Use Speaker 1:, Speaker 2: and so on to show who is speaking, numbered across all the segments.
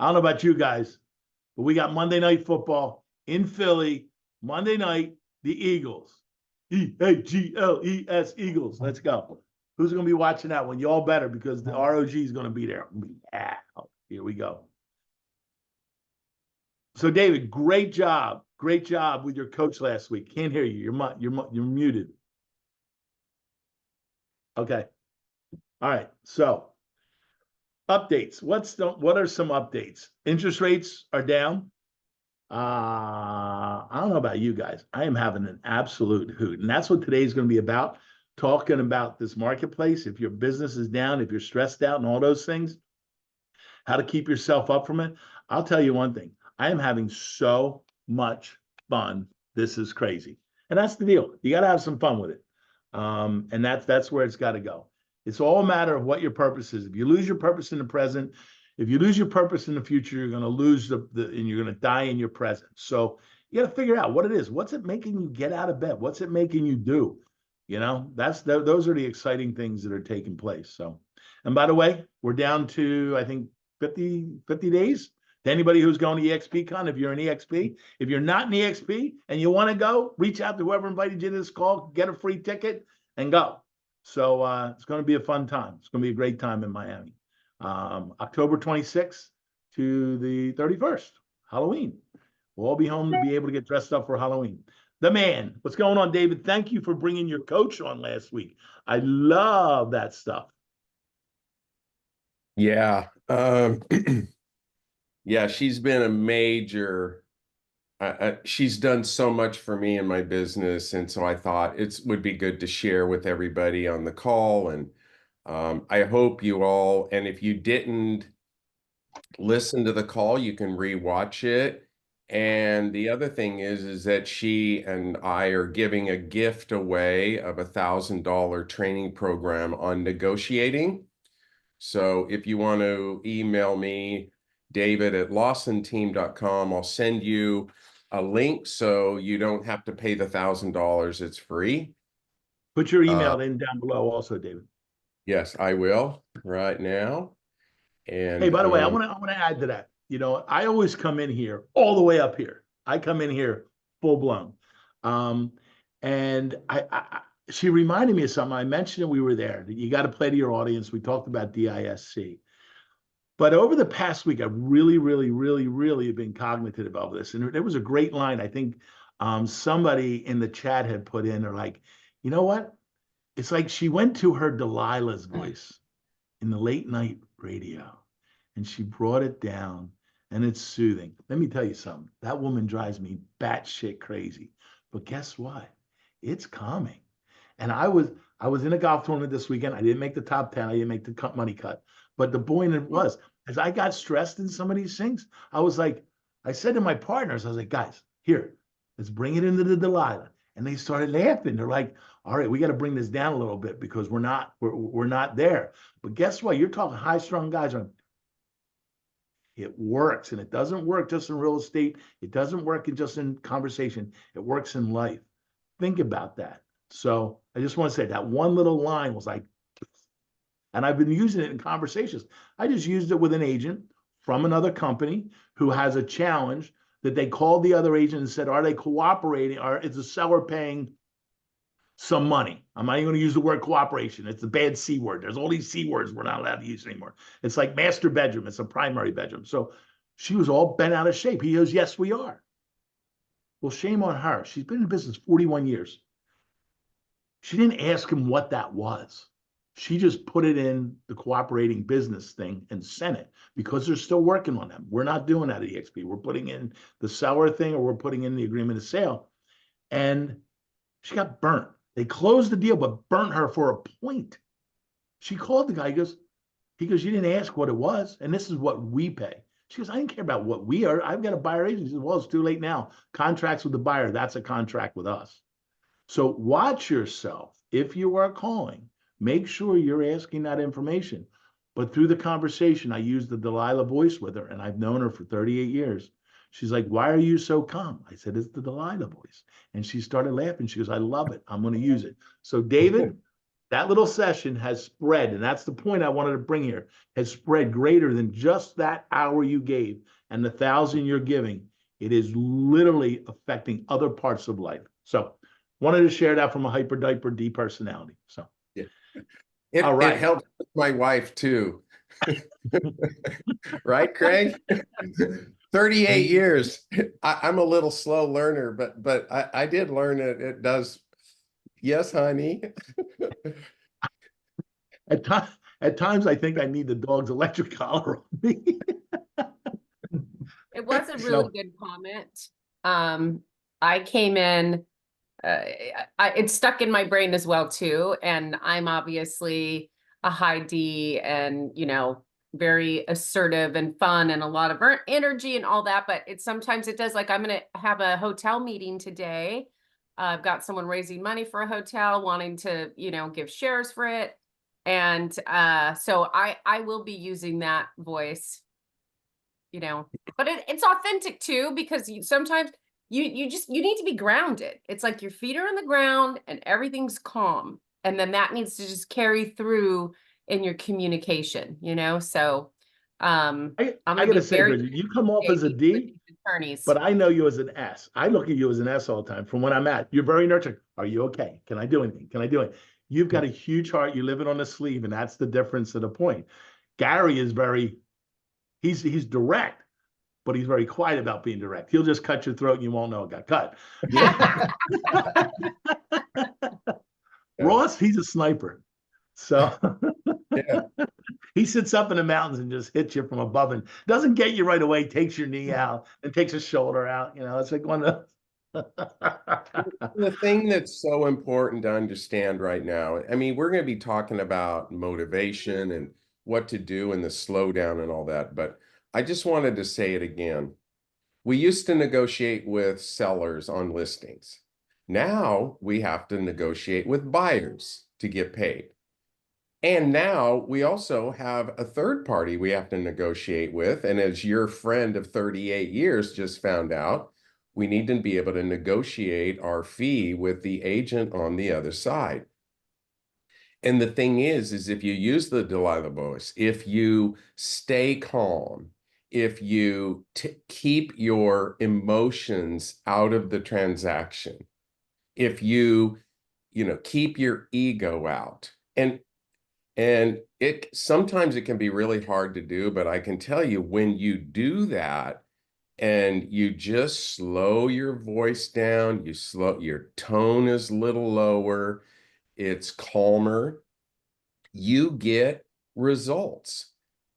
Speaker 1: I don't know about you guys, but we got Monday Night Football in Philly. Monday night, the Eagles. Eagles, Eagles. Let's go. Who's going to be watching that one? Y'all better, because the ROG is going to be there. Yeah, here we go. So, David, great job. Great job with your coach last week. Can't hear you. You're muted. Okay. All right. So, updates. What are some updates? Interest rates are down. I don't know about you guys. I am having an absolute hoot. And that's what today's going to be about, talking about this marketplace. If your business is down, if you're stressed out and all those things, how to keep yourself up from it. I'll tell you one thing. I am having so much fun. This is crazy. And that's the deal. You got to have some fun with it. And that's where it's got to go. It's all a matter of what your purpose is. If you lose your purpose in the present, if you lose your purpose in the future, you're going to lose and you're going to die in your present. So you got to figure out what it is. What's it making you get out of bed? What's it making you do? You know, those are the exciting things that are taking place. So, and by the way, we're down to, I think, 50 days. To anybody who's going to EXPCon, if you're an EXP, if you're not an EXP and you want to go, reach out to whoever invited you to this call, get a free ticket and go. So it's going to be a fun time. It's going to be a great time in Miami. October 26th to the 31st, Halloween. We'll all be home to be able to get dressed up for Halloween. The man, what's going on, David? Thank you for bringing your coach on last week. I love that stuff.
Speaker 2: Yeah. Yeah, she's been a major, she's done so much for me in my business. And so I thought it would be good to share with everybody on the call. And I hope you all, and if you didn't listen to the call, you can rewatch it. And the other thing is that she and I are giving a gift away of $1,000 training program on negotiating. So if you want to email me, david@lawsonteam.com, I'll send you a link so you don't have to pay the $1,000. It's free.
Speaker 1: Put your email in down below also, David.
Speaker 2: Yes, I will right now. And
Speaker 1: hey, by the way, I want to add to that. You know, I always come in here all the way up here. I come in here full blown. And she reminded me of something. I mentioned it, we were there. You got to play to your audience. We talked about DISC. But over the past week, I've really been cognitive of this. And there was a great line. I think somebody in the chat had put in, or like, you know what? It's like she went to her Delilah's voice in the late night radio and she brought it down, and it's soothing. Let me tell you something. That woman drives me batshit crazy. But guess what? It's calming. And I was in a golf tournament this weekend. I didn't make the top 10. I didn't make the money cut. But the point it was, as I got stressed in some of these things, I was like, I said to my partners, I was like, guys, here, let's bring it into the Delilah. And they started laughing. They're like, all right, we got to bring this down a little bit because we're not there. But guess what? You're talking high-strung guys. It works, and it doesn't work just in real estate. It doesn't work just in conversation. It works in life. Think about that. So I just want to say that one little line was like, and I've been using it in conversations. I just used it with an agent from another company who has a challenge that they called the other agent and said, are they cooperating, or is the seller paying some money? I'm not even going to use the word cooperation. It's a bad C word. There's all these C words we're not allowed to use anymore. It's like master bedroom. It's a primary bedroom. So she was all bent out of shape. He goes, yes, we are. Well, shame on her. She's been in business 41 years. She didn't ask him what that was. She just put it in the cooperating business thing and sent it because they're still working on them. We're not doing that at EXP. We're putting in the seller thing, or we're putting in the agreement of sale. And she got burnt. They closed the deal, but burnt her for a point. She called the guy. He goes, you didn't ask what it was. And this is what we pay. She goes, I didn't care about what we are. I've got a buyer agent. He says, well, it's too late now. Contracts with the buyer. That's a contract with us. So watch yourself. If you are calling, make sure you're asking that information. But through the conversation, I used the Delilah voice with her, and I've known her for 38 years. She's like, why are you so calm? I said, it's the Delilah voice. And she started laughing. She goes, I love it. I'm going to use it. So David, that little session has spread, and that's the point I wanted to bring here, has spread greater than just that hour you gave and the 1,000 you're giving. It is literally affecting other parts of life. So wanted to share that from a hyper diaper D personality. So,
Speaker 2: Yeah.
Speaker 1: all
Speaker 2: It
Speaker 1: right.
Speaker 2: helped my wife too. Right, Craig? 38
Speaker 1: And
Speaker 2: years. I'm a little slow learner, but I did learn it. It does. Yes, honey.
Speaker 1: at, to- at times, I think I need the dog's electric collar on me.
Speaker 3: It was a really
Speaker 1: So,
Speaker 3: good comment. I came in, it stuck in my brain as well too, and I'm obviously a high D and, very assertive and fun and a lot of energy and all that, but sometimes it does, like I'm gonna have a hotel meeting today. I've got someone raising money for a hotel, wanting to, give shares for it. And so I will be using that voice, but it's authentic too, because sometimes you need to be grounded. It's like your feet are on the ground and everything's calm, and then that needs to just carry through in your communication, so I'm
Speaker 1: I
Speaker 3: gonna
Speaker 1: gotta
Speaker 3: be
Speaker 1: say,
Speaker 3: very
Speaker 1: Bridget, you come off as a
Speaker 3: with
Speaker 1: D,
Speaker 3: these attorneys.
Speaker 1: but I know you as an S. I look at you as an S all the time from when I'm at. You're very nurturing. Are you okay? Can I do anything? Can I do it? You've got a huge heart. You live it on the sleeve, and that's the difference of the point. Gary is he's direct, but he's very quiet about being direct. He'll just cut your throat and you won't know it got cut. Ross, he's a sniper. So
Speaker 2: Yeah.
Speaker 1: he sits up in the mountains and just hits you from above and doesn't get you right away, takes your knee out and takes a shoulder out. It's like one of
Speaker 2: The thing that's so important to understand right now, I mean, we're going to be talking about motivation and what to do in the slowdown and all that, but I just wanted to say it again. We used to negotiate with sellers on listings. Now we have to negotiate with buyers to get paid. And now we also have a third party we have to negotiate with. And as your friend of 38 years just found out, we need to be able to negotiate our fee with the agent on the other side. And the thing is if you use the Delilah voice, if you stay calm, if you keep your emotions out of the transaction, if you, keep your ego out, and it sometimes it can be really hard to do, but I can tell you when you do that and you just slow your voice down, your tone is a little lower, it's calmer, you get results.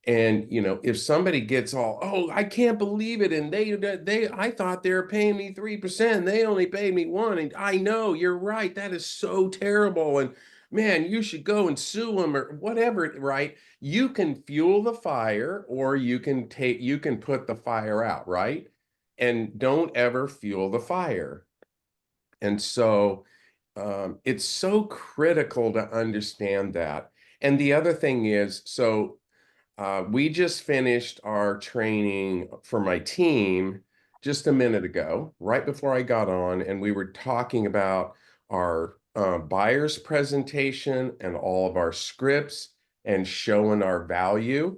Speaker 2: And if somebody gets all, oh, I can't believe it, and I thought they were paying me 3%, they only paid me 1%, and I know you're right, that is so terrible, and man, you should go and sue them or whatever, right? You can fuel the fire, or you can put the fire out, right? And don't ever fuel the fire. And so it's so critical to understand that. And the other thing is, so we just finished our training for my team just a minute ago, right before I got on, and we were talking about our buyer's presentation and all of our scripts and showing our value.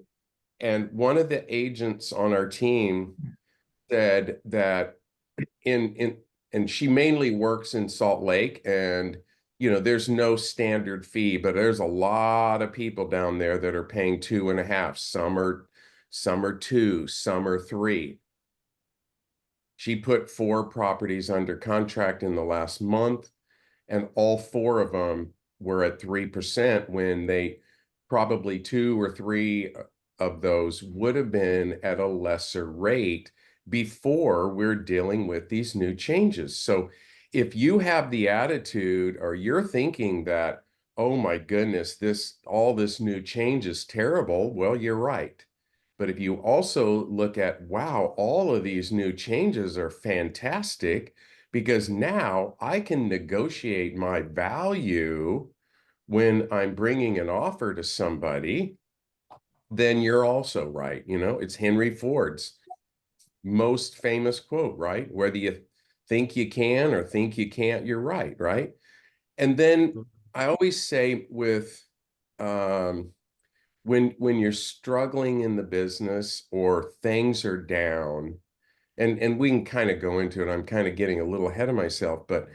Speaker 2: And one of the agents on our team said that in and she mainly works in Salt Lake, and there's no standard fee, but there's a lot of people down there that are paying 2.5. Some are 2, some are 3. She put 4 properties under contract in the last month, and all 4 of them were at 3% when they probably 2 or 3 of those would have been at a lesser rate before we're dealing with these new changes. So if you have the attitude, or you're thinking that, oh my goodness, all this new change is terrible, well, you're right. But if you also look at, wow, all of these new changes are fantastic, because now I can negotiate my value when I'm bringing an offer to somebody, then you're also right. It's Henry Ford's most famous quote, right? Whether you think you can or think you can't, you're right, right? And then I always say with um, when you're struggling in the business or things are down, and we can kind of go into it. I'm kind of getting a little ahead of myself, but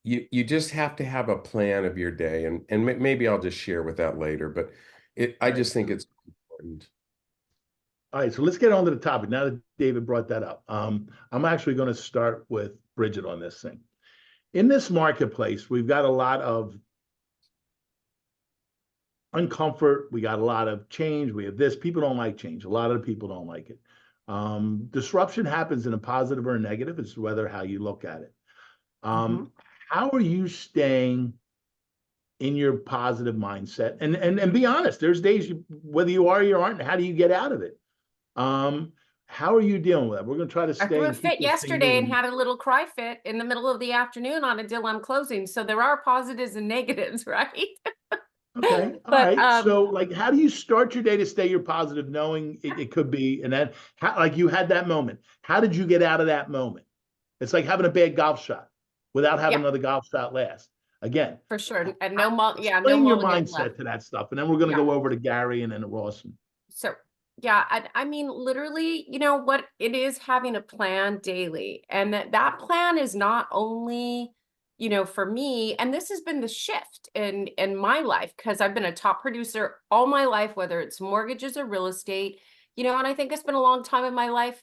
Speaker 2: you just have to have a plan of your day, and maybe I'll just share with that later. But I
Speaker 1: All right.
Speaker 2: just think it's important.
Speaker 1: All right, so let's get on to the topic now that David brought that up. I'm actually going to start with Bridget on this thing. In this marketplace, we've got a lot of uncomfort. We got a lot of change. We have this. People don't like change. A lot of the people don't like it. Disruption happens in a positive or a negative. It's whether how you look at it.
Speaker 3: Mhm.
Speaker 1: How are you staying in your positive mindset? And be honest. There's days whether you are or you aren't. How do you get out of it? Um, how are you dealing with that? We're going to try to
Speaker 3: I threw
Speaker 1: stay
Speaker 3: a
Speaker 1: and keep
Speaker 3: fit
Speaker 1: this thing
Speaker 3: yesterday and
Speaker 1: moving.
Speaker 3: had a little cry fit in the middle of the afternoon on a deal I'm closing. So there are positives and negatives, right?
Speaker 1: Okay. All
Speaker 3: But
Speaker 1: right. So, like, how do you start your day to stay your positive, knowing it could be, and then, how, like, you had that moment. How did you get out of that moment? It's like having a bad golf shot without having
Speaker 3: yeah,
Speaker 1: another golf shot last. Again,
Speaker 3: for sure. And
Speaker 1: how,
Speaker 3: no
Speaker 1: explain your
Speaker 3: mulligan left.
Speaker 1: mindset to that stuff, and then we're going to
Speaker 3: Yeah.
Speaker 1: go over to Gary and then to Ross.
Speaker 3: So yeah, I mean, literally, you know what it is having a plan daily. And that plan is not only, you know, for me, and this has been the shift in my life because I've been a top producer all my life, whether it's mortgages or real estate, you know, and I think I spent a long time in my life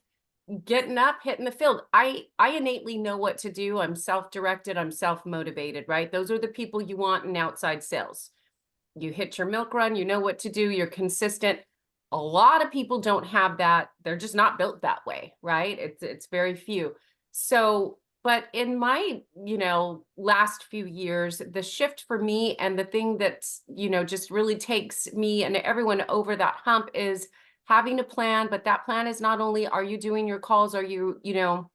Speaker 3: getting up, hitting the field. I innately know what to do. I'm self-directed, I'm self-motivated, right? Those are the people you want in outside sales. You hit your milk run, you know what to do, you're consistent. A lot of people don't have that. They're just not built that way, right? It's very few. So, but in my, you know, last few years, the shift for me and the thing that's, you know, just really takes me and everyone over that hump is having a plan. But that plan is not only are you doing your calls, are you, you know,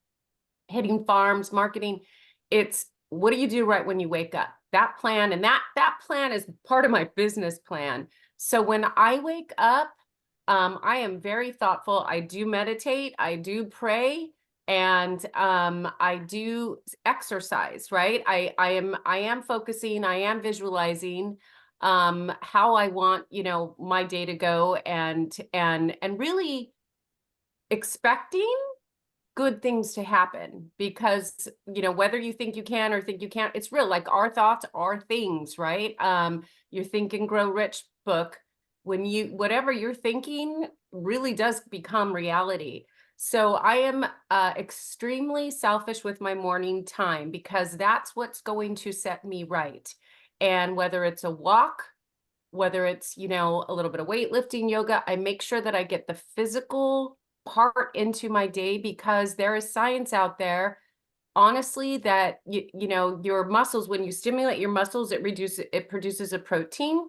Speaker 3: hitting farms, marketing. It's what do you do right when you wake up? That plan, and that plan is part of my business plan. So when I wake up, I am very thoughtful. I do meditate, I do pray, and I do exercise, right? I am focusing, I am visualizing how I want, you know, my day to go, and really expecting good things to happen because, you know, whether you think you can or think you can't, it's real. Like our thoughts are things, right? Your Think and Grow Rich book, when you whatever you're thinking really does become reality. So I am extremely selfish with my morning time because that's what's going to set me right. And whether it's a walk, whether it's, you know, a little bit of weightlifting, yoga, I make sure that I get the physical part into my day because there is science out there, honestly, that you know, your muscles, when you stimulate your muscles, it produces a protein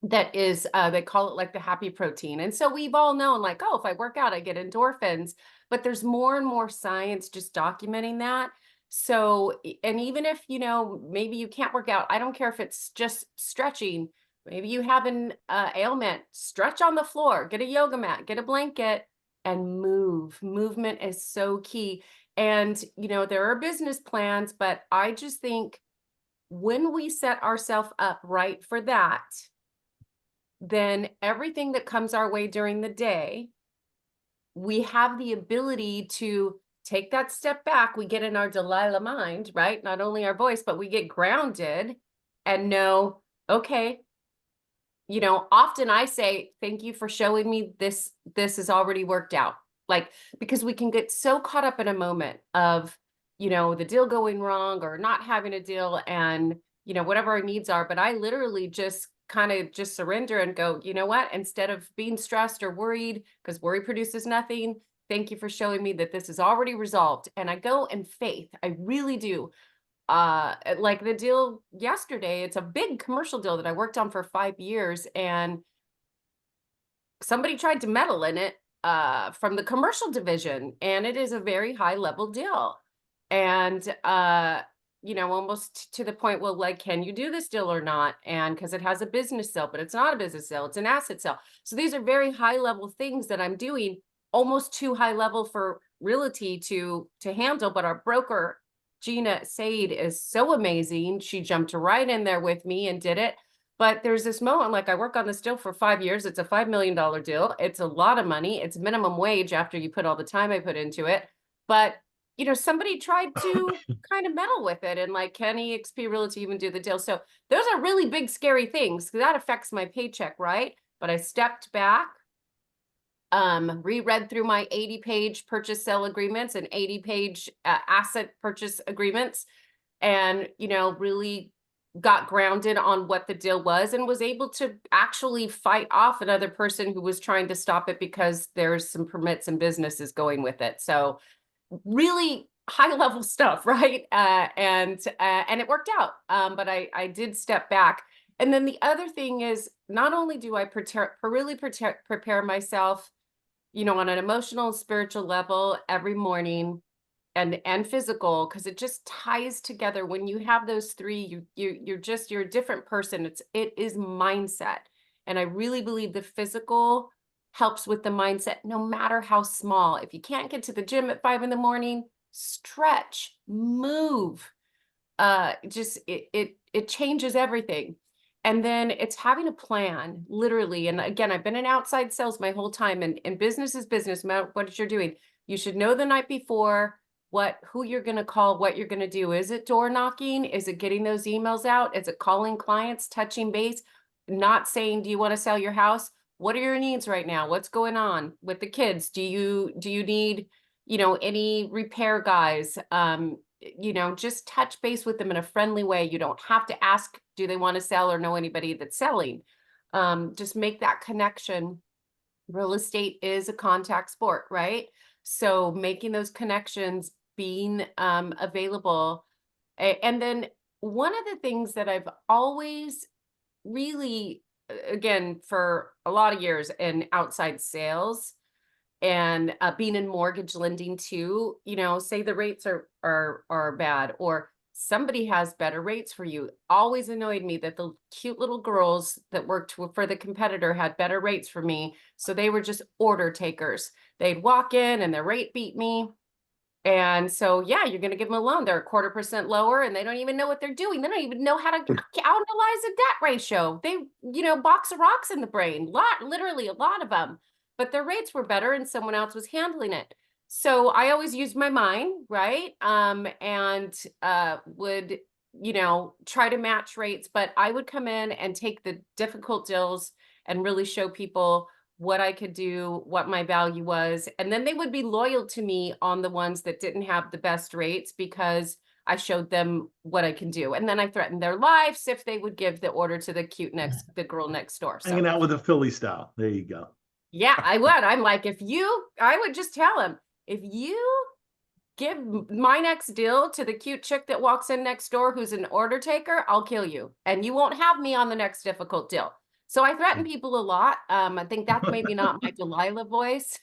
Speaker 3: that is they call it like the happy protein. And so we've all known like, oh, if I work out, I get endorphins, but there's more and more science just documenting that. So, and even if, you know, maybe you can't work out, I don't care if it's just stretching. Maybe you have an ailment, stretch on the floor, get a yoga mat, get a blanket, and move. Movement is so key. And, you know, there are business plans, but I just think when we set ourselves up right for that, then everything that comes our way during the day, we have the ability to take that step back. We get in our Delilah mind, right? Not only our voice, but we get grounded and know, okay, you know, often I say, thank you for showing me this. This is already worked out. Like, because we can get so caught up in a moment of, you know, the deal going wrong or not having a deal and, you know, whatever our needs are. But I literally just kind of just surrender and go, you know what, instead of being stressed or worried, because worry produces nothing. Thank you for showing me that this is already resolved. And I go in faith. I really do. Like the deal yesterday, it's a big commercial deal that I worked on for 5 years, and somebody tried to meddle in it from the commercial division, and it is a very high level deal. And you know, almost to the point, well, like, can you do this deal or not? And because it has a business sale, but it's not a business sale, it's an asset sale. So these are very high level things that I'm doing, almost too high level for realty to handle, but our broker Gina Said is so amazing. She jumped right in there with me and did it. But there's this moment, like I work on this deal for 5 years. It's a $5 million deal. It's a lot of money. It's minimum wage after you put all the time I put into it. But, you know, somebody tried to kind of meddle with it and like, can EXP Realty even do the deal? So those are really big, scary things because that affects my paycheck, right? But I stepped back, reread through my 80-page purchase sale agreements and 80-page asset purchase agreements, and, you know, really got grounded on what the deal was and was able to actually fight off another person who was trying to stop it because there's some permits and businesses going with it. So really high level stuff, right? And it worked out. But I did step back. And then the other thing is, not only do I prepare myself, you know, on an emotional and spiritual level every morning, and physical, because it just ties together. When you have those three, you're a different person. It is mindset. And I really believe the physical helps with the mindset, no matter how small. If you can't get to the gym at 5 in the morning, stretch, move. Just it changes everything. And then it's having a plan, literally. And again, I've been in outside sales my whole time, and business is business, no matter what you're doing. You should know the night before who you're going to call, what you're going to do. Is it door knocking? Is it getting those emails out? Is it calling clients, touching base, not saying, do you want to sell your house? What are your needs right now? What's going on with the kids? Do you need, you know, any repair guys? You know, just touch base with them in a friendly way. You don't have to ask, do they want to sell or know anybody that's selling? Just make that connection. Real estate is a contact sport, right? So making those connections, being available. And then one of the things that I've always really, again, for a lot of years in outside sales and being in mortgage lending too, you know, say the rates are bad, or somebody has better rates for you. Always annoyed me that the cute little girls that worked for the competitor had better rates for me. So they were just order takers. They'd walk in and their rate beat me. And so, yeah, you're going to give them a loan. They're 1/4% lower and they don't even know what they're doing. They don't even know how to analyze a debt ratio. They, you know, box of rocks in the brain, literally a lot of them, but their rates were better and someone else was handling it. So I always used my mind, right? And would, you know, try to match rates, but I would come in and take the difficult deals and really show people what I could do, what my value was. And then they would be loyal to me on the ones that didn't have the best rates because I showed them what I can do. And then I threatened their lives if they would give the order to the girl next door. So
Speaker 1: Hanging out with a Philly style. There you go.
Speaker 3: yeah, I would. I'm like, I would just tell him, if you give my next deal to the cute chick that walks in next door who's an order taker, I'll kill you. And you won't have me on the next difficult deal. So I threaten people a lot. I think that's maybe not my Delilah voice.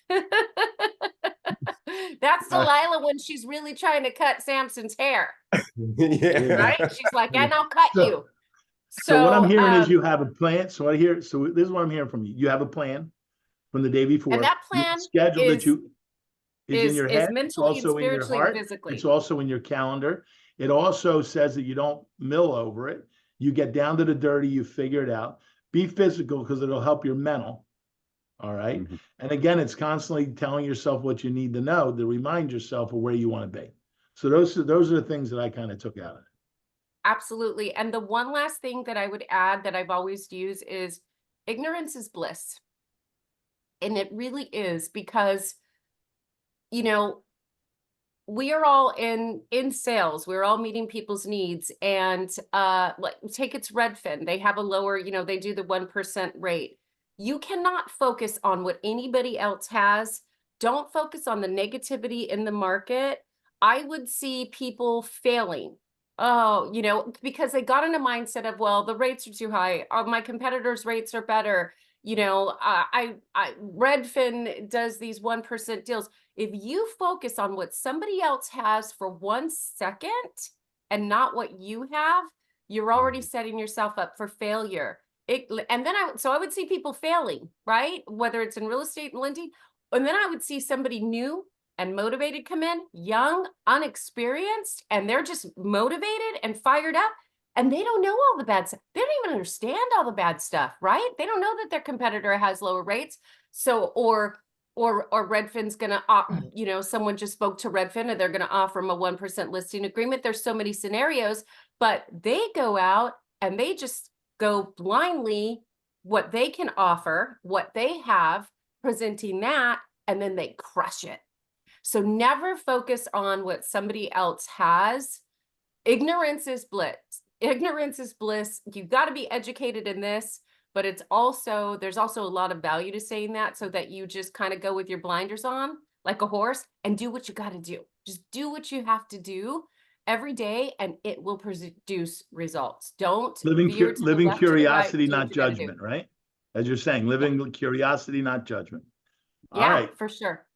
Speaker 3: That's Delilah when she's really trying to cut Samson's hair.
Speaker 2: Yeah.
Speaker 3: Right? She's like, and I'll cut you.
Speaker 1: So what I'm hearing is you have a plan. So this is what I'm hearing from you. You have a plan from the day before.
Speaker 3: And that plan
Speaker 1: schedule that you is in your head.
Speaker 3: mentally,
Speaker 1: it's also
Speaker 3: and spiritually,
Speaker 1: in your heart.
Speaker 3: and physically.
Speaker 1: It's also in your calendar. It also says that you don't mill over it. You get down to the dirty, you figure it out. Be physical because it'll help your mental. All right. Mm-hmm. And again, it's constantly telling yourself what you need to know to remind yourself of where you want to be. So those are the things that I kind of took out of it.
Speaker 3: Absolutely. And the one last thing that I would add that I've always used is ignorance is bliss. And it really is, because, you know, we are all in sales. We're all meeting people's needs. And like, take it's Redfin. They have a lower, you know, they do the 1% rate. You cannot focus on what anybody else has. Don't focus on the negativity in the market. I would see people failing. Oh, you know, because they got in a mindset of, well, the rates are too high. My competitors' rates are better. You know, Redfin does these 1% deals. If you focus on what somebody else has for 1 second and not what you have, you're already setting yourself up for failure. And then I would see people failing, right? Whether it's in real estate and lending, and then I would see somebody new and motivated come in, young, unexperienced, and they're just motivated and fired up, and they don't know all the bad stuff. They don't even understand all the bad stuff, right? They don't know that their competitor has lower rates. So, or Redfin's gonna, you know, someone just spoke to Redfin and they're gonna offer them a 1% listing agreement. There's so many scenarios, but they go out and they just go blindly what they can offer, what they have, presenting that, and then they crush it. So never focus on what somebody else has. Ignorance is bliss. Ignorance is bliss. You've got to be educated in this, but it's also, there's also a lot of value to saying that, so that you just kind of go with your blinders on like a horse and do what you got to do. Just do what you have to do every day, and it will produce results. Don't
Speaker 1: Living
Speaker 3: veer to the
Speaker 1: living
Speaker 3: left or the right.
Speaker 1: curiosity,
Speaker 3: Do what
Speaker 1: not
Speaker 3: you gotta do.
Speaker 1: judgment, right? As you're saying, living curiosity, not judgment. All
Speaker 3: Yeah,
Speaker 1: right,
Speaker 3: for sure.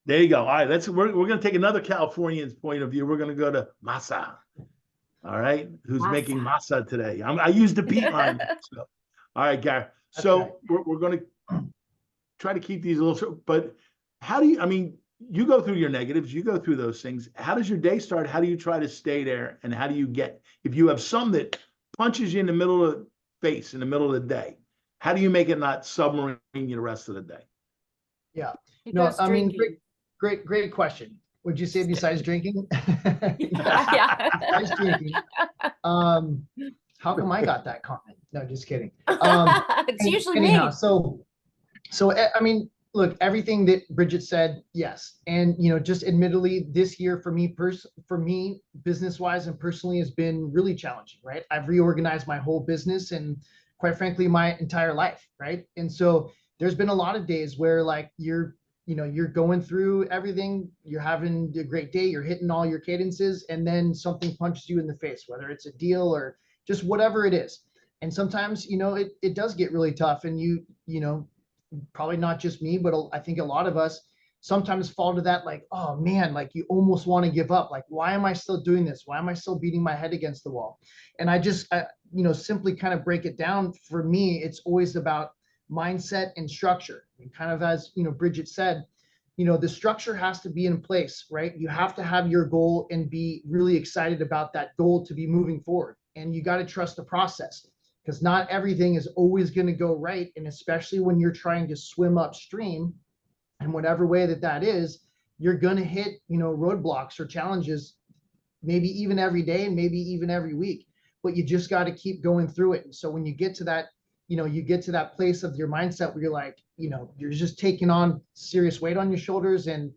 Speaker 1: there you go. All right, we're going to take another Californian's point of view. We're going to go to Masa. All right, who's making masa today? I used the beat line. So. All right, Gary. So we're going to try to keep these a little short, but how do you, I mean, you go through your negatives, you go through those things. How does your day start? How do you try to stay there? And how do you get, if you have some that punches you in the middle of the face, in the middle of the day, how do you make it not submarine you the rest of the day?
Speaker 4: Yeah.
Speaker 3: He
Speaker 4: No,
Speaker 3: goes
Speaker 4: I mean,
Speaker 3: drinking.
Speaker 4: great question. Would you say besides drinking?
Speaker 3: Yeah.
Speaker 4: Besides drinking. How come I got that comment? No, just kidding.
Speaker 3: It's usually
Speaker 4: anyhow,
Speaker 3: me.
Speaker 4: So I mean, look, everything that Bridget said, yes. And you know, just admittedly, this year for me, business-wise and personally, has been really challenging, right? I've reorganized my whole business and quite frankly, my entire life, right? And so there's been a lot of days where like you're going through everything, you're having a great day, you're hitting all your cadences, and then something punches you in the face, whether it's a deal or just whatever it is. And sometimes, you know, it does get really tough, and you know, probably not just me, but I think a lot of us sometimes fall to that, like, oh man, like you almost want to give up. Like, why am I still doing this? Why am I still beating my head against the wall? And I you know, simply kind of break it down. For me, it's always about mindset and structure. And kind of as, you know, Bridget said, you know, the structure has to be in place, right? You have to have your goal and be really excited about that goal to be moving forward. And you got to trust the process, because not everything is always going to go right. And especially when you're trying to swim upstream, and whatever way that is, you're going to hit, you know, roadblocks or challenges, maybe even every day and maybe even every week, but you just got to keep going through it. And so when you get to that, you know, you get to that place of your mindset where you're like, you know, you're just taking on serious weight on your shoulders and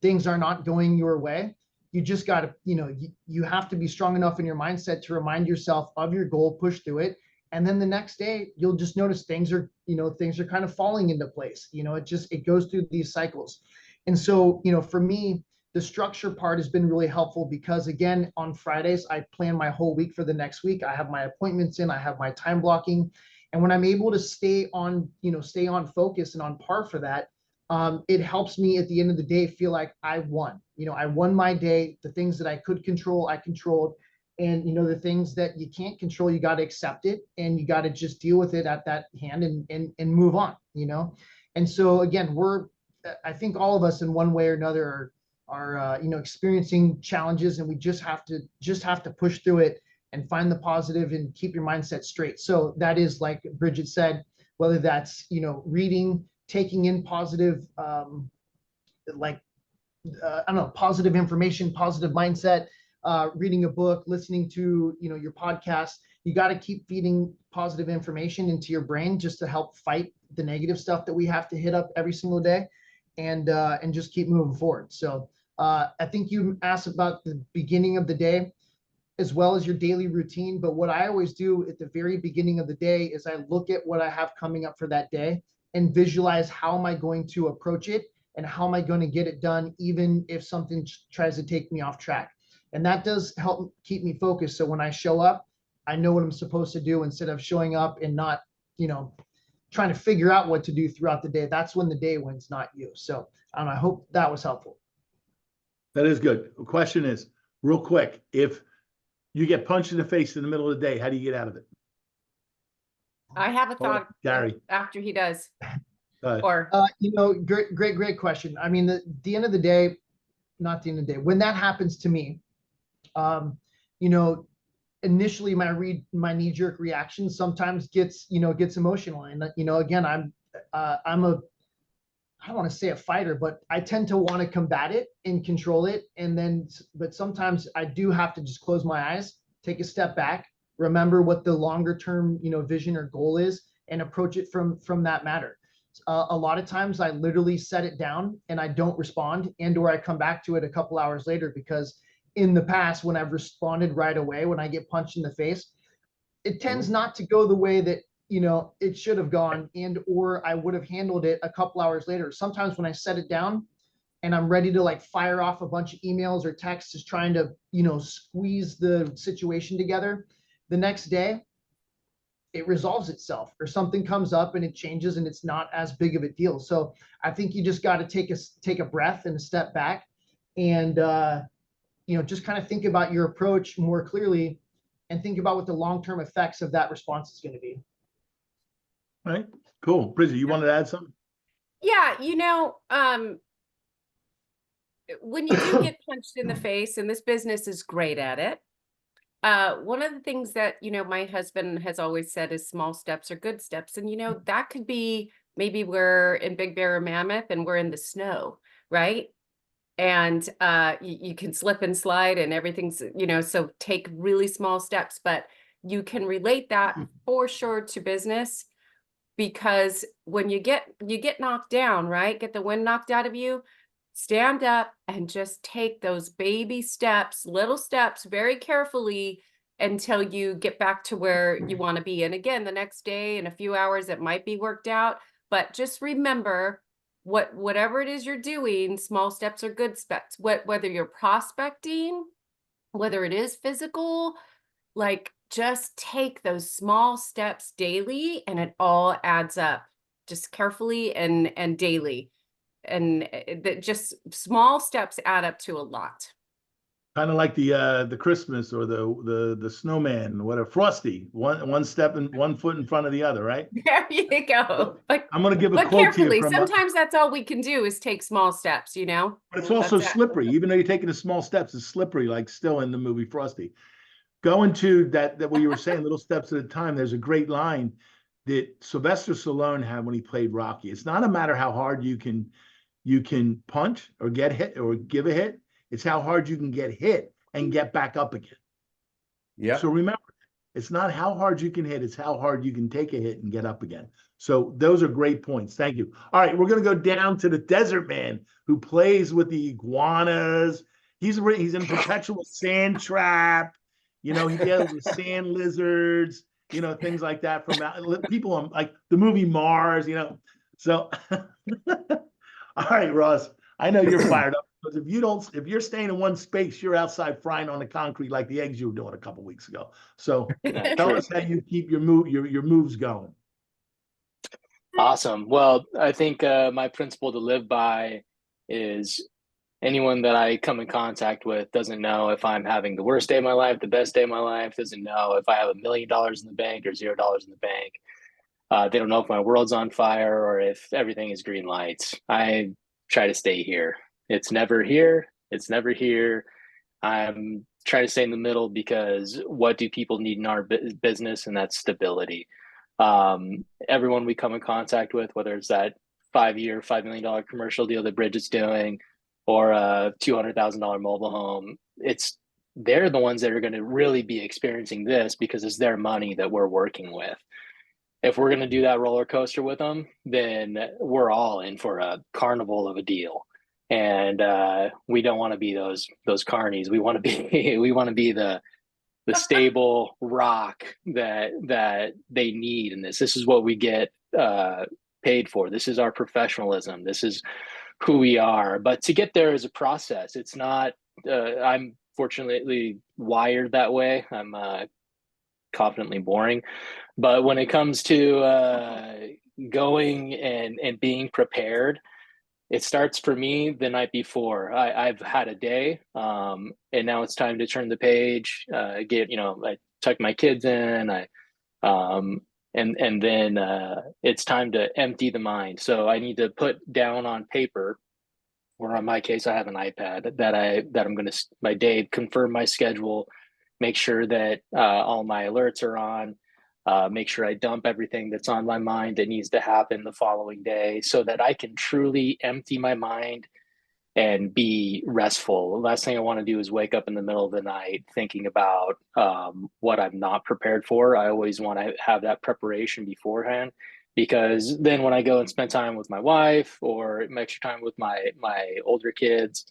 Speaker 4: things are not going your way. You just got to, you know, you have to be strong enough in your mindset to remind yourself of your goal, push through it. And then the next day, you'll just notice things are kind of falling into place. You know, it goes through these cycles. And so, you know, for me, the structure part has been really helpful, because again, on Fridays, I plan my whole week for the next week. I have my appointments in, I have my time blocking. And when I'm able to stay on focus and on par for that, it helps me at the end of the day feel like I won. You know, I won my day. The things that I could control, I controlled. And, you know, the things that you can't control, you got to accept it, and you got to just deal with it at that hand and move on, you know? And so again, I think all of us in one way or another are you know, experiencing challenges, and we just have to push through it and find the positive and keep your mindset straight. So that is, like Bridget said, whether that's, you know, reading, taking in positive, I don't know, positive information, positive mindset, reading a book, listening to, you know, your podcast. You got to keep feeding positive information into your brain just to help fight the negative stuff that we have to hit up every single day, and just keep moving forward. So I think you asked about the beginning of the day as well as your daily routine. But what I always do at the very beginning of the day is I look at what I have coming up for that day and visualize how am I going to approach it and how am I going to get it done, even if something tries to take me off track. And that does help keep me focused. So when I show up, I know what I'm supposed to do, instead of showing up and not, you know, trying to figure out what to do throughout the day. That's when the day wins, not you. So I hope that was helpful.
Speaker 1: That is good. The question is, real quick, if you get punched in the face in the middle of the day, how do you get out of it?
Speaker 3: I have a thought,
Speaker 1: Gary,
Speaker 3: after he does.
Speaker 1: go ahead.
Speaker 3: Or
Speaker 4: You know, great question. I mean, the end of the day, not the end of the day. When that happens to me, you know, initially my knee-jerk reaction sometimes gets emotional. And again, I'm a, I don't want to say a fighter, but I tend to want to combat it and control it. But sometimes I do have to just close my eyes, take a step back, remember what the longer term, vision or goal is, and approach it from that matter. A lot of times I literally set it down and I don't respond, or I come back to it a couple hours later, because in the past, when I've responded right away, when I get punched in the face, it tends not to go the way that it should have gone, or I would have handled it a couple hours later. Sometimes when I set it down and I'm ready to like fire off a bunch of emails or texts, just trying to squeeze the situation together, the next day it resolves itself, or something comes up and it changes and it's not as big of a deal. So I think you just got to take a breath and a step back, and just kind of think about your approach more clearly, and think about what the long-term effects of that response is going to be.
Speaker 1: All right, cool. Bridget, you wanted to add something?
Speaker 3: Yeah, when you do get punched in the face, and this business is great at it, one of the things that, my husband has always said is small steps are good steps. And, that could be, maybe we're in Big Bear or Mammoth and we're in the snow, right? And you can slip and slide and everything's, so take really small steps, but you can relate that for sure to business, because when you get knocked down, right? Get the wind knocked out of you, stand up and just take those baby steps, little steps, very carefully, until you get back to where you want to be. And again, the next day, in a few hours, it might be worked out, but just remember, whatever it is you're doing, small steps are good steps. Whether you're prospecting, whether it is physical, like, just take those small steps daily, and it all adds up, just carefully and daily. And that just small steps add up to a lot.
Speaker 1: Kind of like the Christmas or the snowman, whatever, Frosty, one step and 1 foot in front of the other, right?
Speaker 3: There you go. But
Speaker 1: I'm going to give a
Speaker 3: but
Speaker 1: quote to you
Speaker 3: carefully,
Speaker 1: from
Speaker 3: sometimes that's all we can do is take small steps,
Speaker 1: but it's also
Speaker 3: That's it.
Speaker 1: slippery. Even though you're taking the small steps, it's slippery, like still in the movie Frosty. Going to that what you were saying, little steps at a time. There's a great line that Sylvester Stallone had when he played Rocky. It's not a matter how hard you can punch or get hit or give a hit. It's how hard you can get hit and get back up again.
Speaker 2: Yeah.
Speaker 1: So remember, it's not how hard you can hit, it's how hard you can take a hit and get up again. So those are great points. Thank you. All right, we're going to go down to the desert man who plays with the iguanas. He's in perpetual sand trap. He deals with sand lizards, things like that from people on like the movie Mars, So, all right, Ross, I know you're fired up, because if you're staying in one space, you're outside frying on the concrete like the eggs you were doing a couple weeks ago. So tell us how you keep your moves going.
Speaker 5: Awesome. Well, I think my principle to live by is anyone that I come in contact with doesn't know if I'm having the worst day of my life, the best day of my life, doesn't know if I have $1 million in the bank or $0 in the bank. They don't know if my world's on fire or if everything is green lights. I try to stay here. It's never here. It's never here. I'm trying to stay in the middle, because what do people need in our business? And that's stability. Everyone we come in contact with, whether it's that 5-year, $5 million commercial deal that Bridget's doing, or a $200,000 mobile home, they're the ones that are going to really be experiencing this, because it's their money that we're working with. If we're going to do that roller coaster with them, then we're all in for a carnival of a deal. And we don't want to be those carnies. We want to be the stable rock that they need in this. This is what we get paid for. This is our professionalism. This is who we are. But to get there is a process. It's not. I'm fortunately wired that way. I'm confidently boring. But when it comes to going and being prepared, it starts for me the night before. I've had a day, and now it's time to turn the page. I tuck my kids in. And then it's time to empty the mind. So I need to put down on paper or in my case, I have an iPad that I'm going to my day, confirm my schedule, make sure that all my alerts are on, make sure I dump everything that's on my mind that needs to happen the following day so that I can truly empty my mind and be restful. The last thing I want to do is wake up in the middle of the night thinking about what I'm not prepared for. I always want to have that preparation beforehand, because then when I go and spend time with my wife or extra time with my older kids,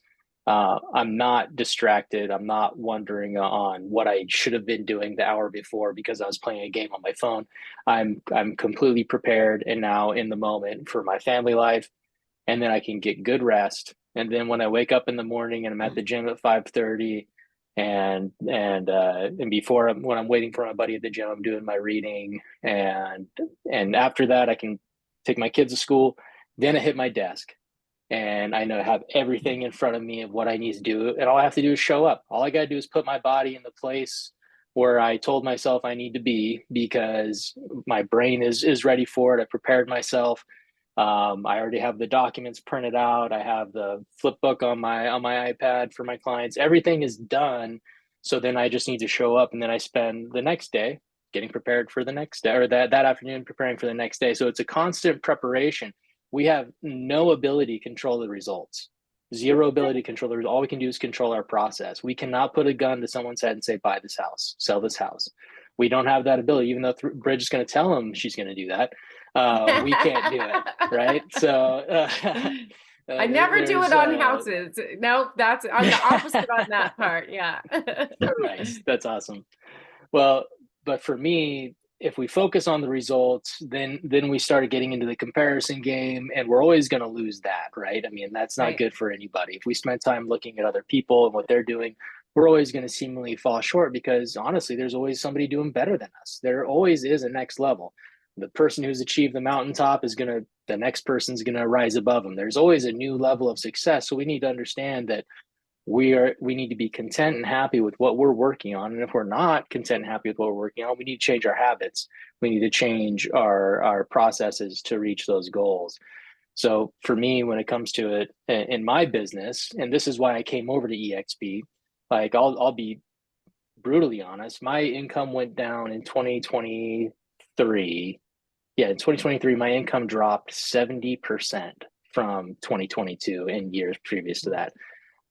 Speaker 5: I'm not distracted. I'm not wondering on what I should have been doing the hour before because I was playing a game on my phone. I'm completely prepared and now in the moment for my family life, and then I can get good rest. And then when I wake up in the morning and I'm at the gym at 5:30, and before when I'm waiting for my buddy at the gym, I'm doing my reading, and after that I can take my kids to school. Then I hit my desk, and I know I have everything in front of me of what I need to do, and all I have to do is show up. All I got to do is put my body in the place where I told myself I need to be, because my brain is ready for it. I prepared myself. I already have the documents printed out. I have the flip book on my iPad for my clients. Everything is done. So then I just need to show up, and then I spend the next day getting prepared for the next day, or that afternoon preparing for the next day. So it's a constant preparation. We have no ability to control the results. Zero ability to control the results. All we can do is control our process. We cannot put a gun to someone's head and say, buy this house, sell this house. We don't have that ability, even though Bridge is going to tell them she's going to do that. We can't do it, right? So
Speaker 3: I never do it on houses. No, that's I'm the opposite on that part. Yeah.
Speaker 5: Nice. That's awesome. Well, but for me, if we focus on the results, then we started getting into the comparison game, and we're always going to lose that, right? I mean, that's not good for anybody. If we spend time looking at other people and what they're doing, we're always going to seemingly fall short, because honestly, there's always somebody doing better than us. There always is a next level. The person who's achieved the mountaintop is the next person's going to rise above them. There's always a new level of success. So we need to understand that we need to be content and happy with what we're working on. And if we're not content and happy with what we're working on, we need to change our habits. We need to change our processes to reach those goals. So for me, when it comes to it in my business, and this is why I came over to EXP, like I'll be brutally honest, my income went down in 2023. Yeah, in 2023, my income dropped 70% from 2022 and years previous to that.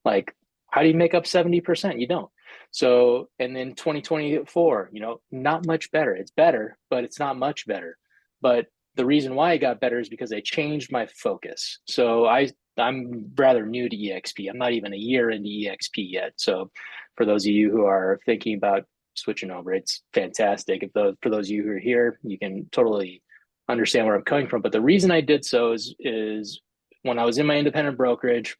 Speaker 5: Like, how do you make up 70%? You don't. So, and then 2024, not much better. It's better, but it's not much better. But the reason why it got better is because I changed my focus. So I'm rather new to EXP. I'm not even a year into EXP yet. So for those of you who are thinking about switching over, it's fantastic. For those of you who are here, you can totally understand where I'm coming from. But the reason I did so is when I was in my independent brokerage,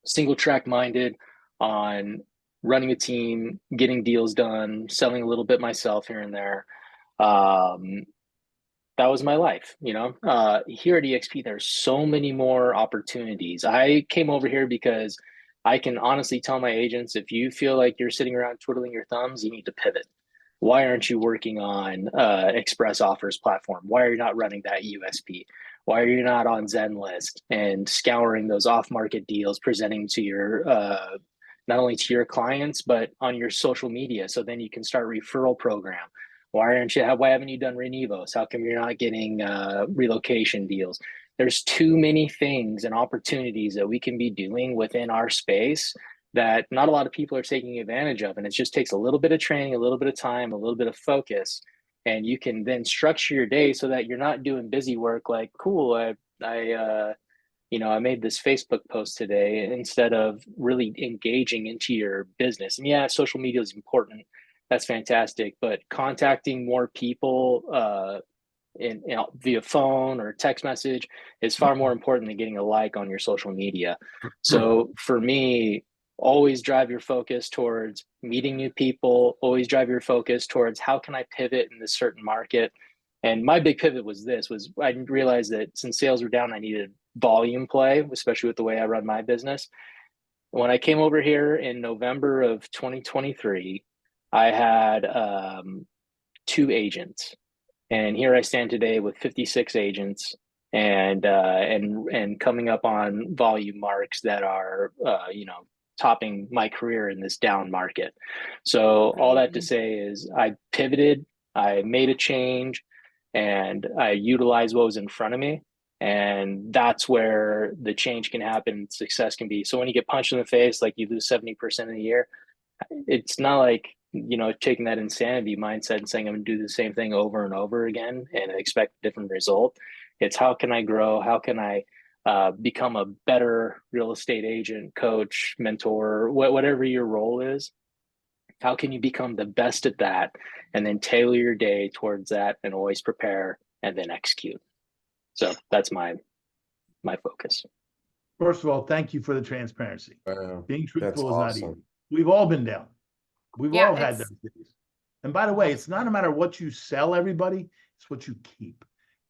Speaker 5: single track minded on running a team, getting deals done, selling a little bit myself here and there. That was my life, here at EXP, there's so many more opportunities. I came over here because I can honestly tell my agents, if you feel like you're sitting around twiddling your thumbs, you need to pivot. Why aren't you working on Express Offers platform? Why are you not running that USP? Why are you not on Zenlist and scouring those off-market deals, presenting to your not only to your clients but on your social media, so then you can start a referral program? Why haven't you done Renevos? How come you're not getting relocation deals? There's too many things and opportunities that we can be doing within our space that not a lot of people are taking advantage of. And it just takes a little bit of training, a little bit of time, a little bit of focus. And you can then structure your day so that you're not doing busy work like, cool, I made this Facebook post today, instead of really engaging into your business. And yeah, social media is important. That's fantastic. But contacting more people via phone or text message is far more important than getting a like on your social media. So for me, always drive your focus towards meeting new people, always drive your focus towards how can I pivot in this certain market. And my big pivot was I realized that since sales were down, I needed volume play, especially with the way I run my business. When I came over here in November of 2023, I had 2 agents. And here I stand today with 56 agents and coming up on volume marks that are topping my career in this down market. So all that to say is I pivoted, I made a change, and I utilized what was in front of me. And that's where the change can happen, success can be. So when you get punched in the face, like you lose 70% of the year, it's not like, taking that insanity mindset and saying I'm going to do the same thing over and over again and expect a different result. It's how can I grow? How can I become a better real estate agent, coach, mentor, whatever your role is? How can you become the best at that and then tailor your day towards that and always prepare and then execute? So that's my focus.
Speaker 1: First of all, thank you for the transparency. Being
Speaker 2: That's
Speaker 1: truthful is not easy.
Speaker 2: awesome.
Speaker 1: We've all been down. We've
Speaker 3: Yeah,
Speaker 1: all had those days. And by the way, it's not a matter of what you sell everybody, it's what you keep.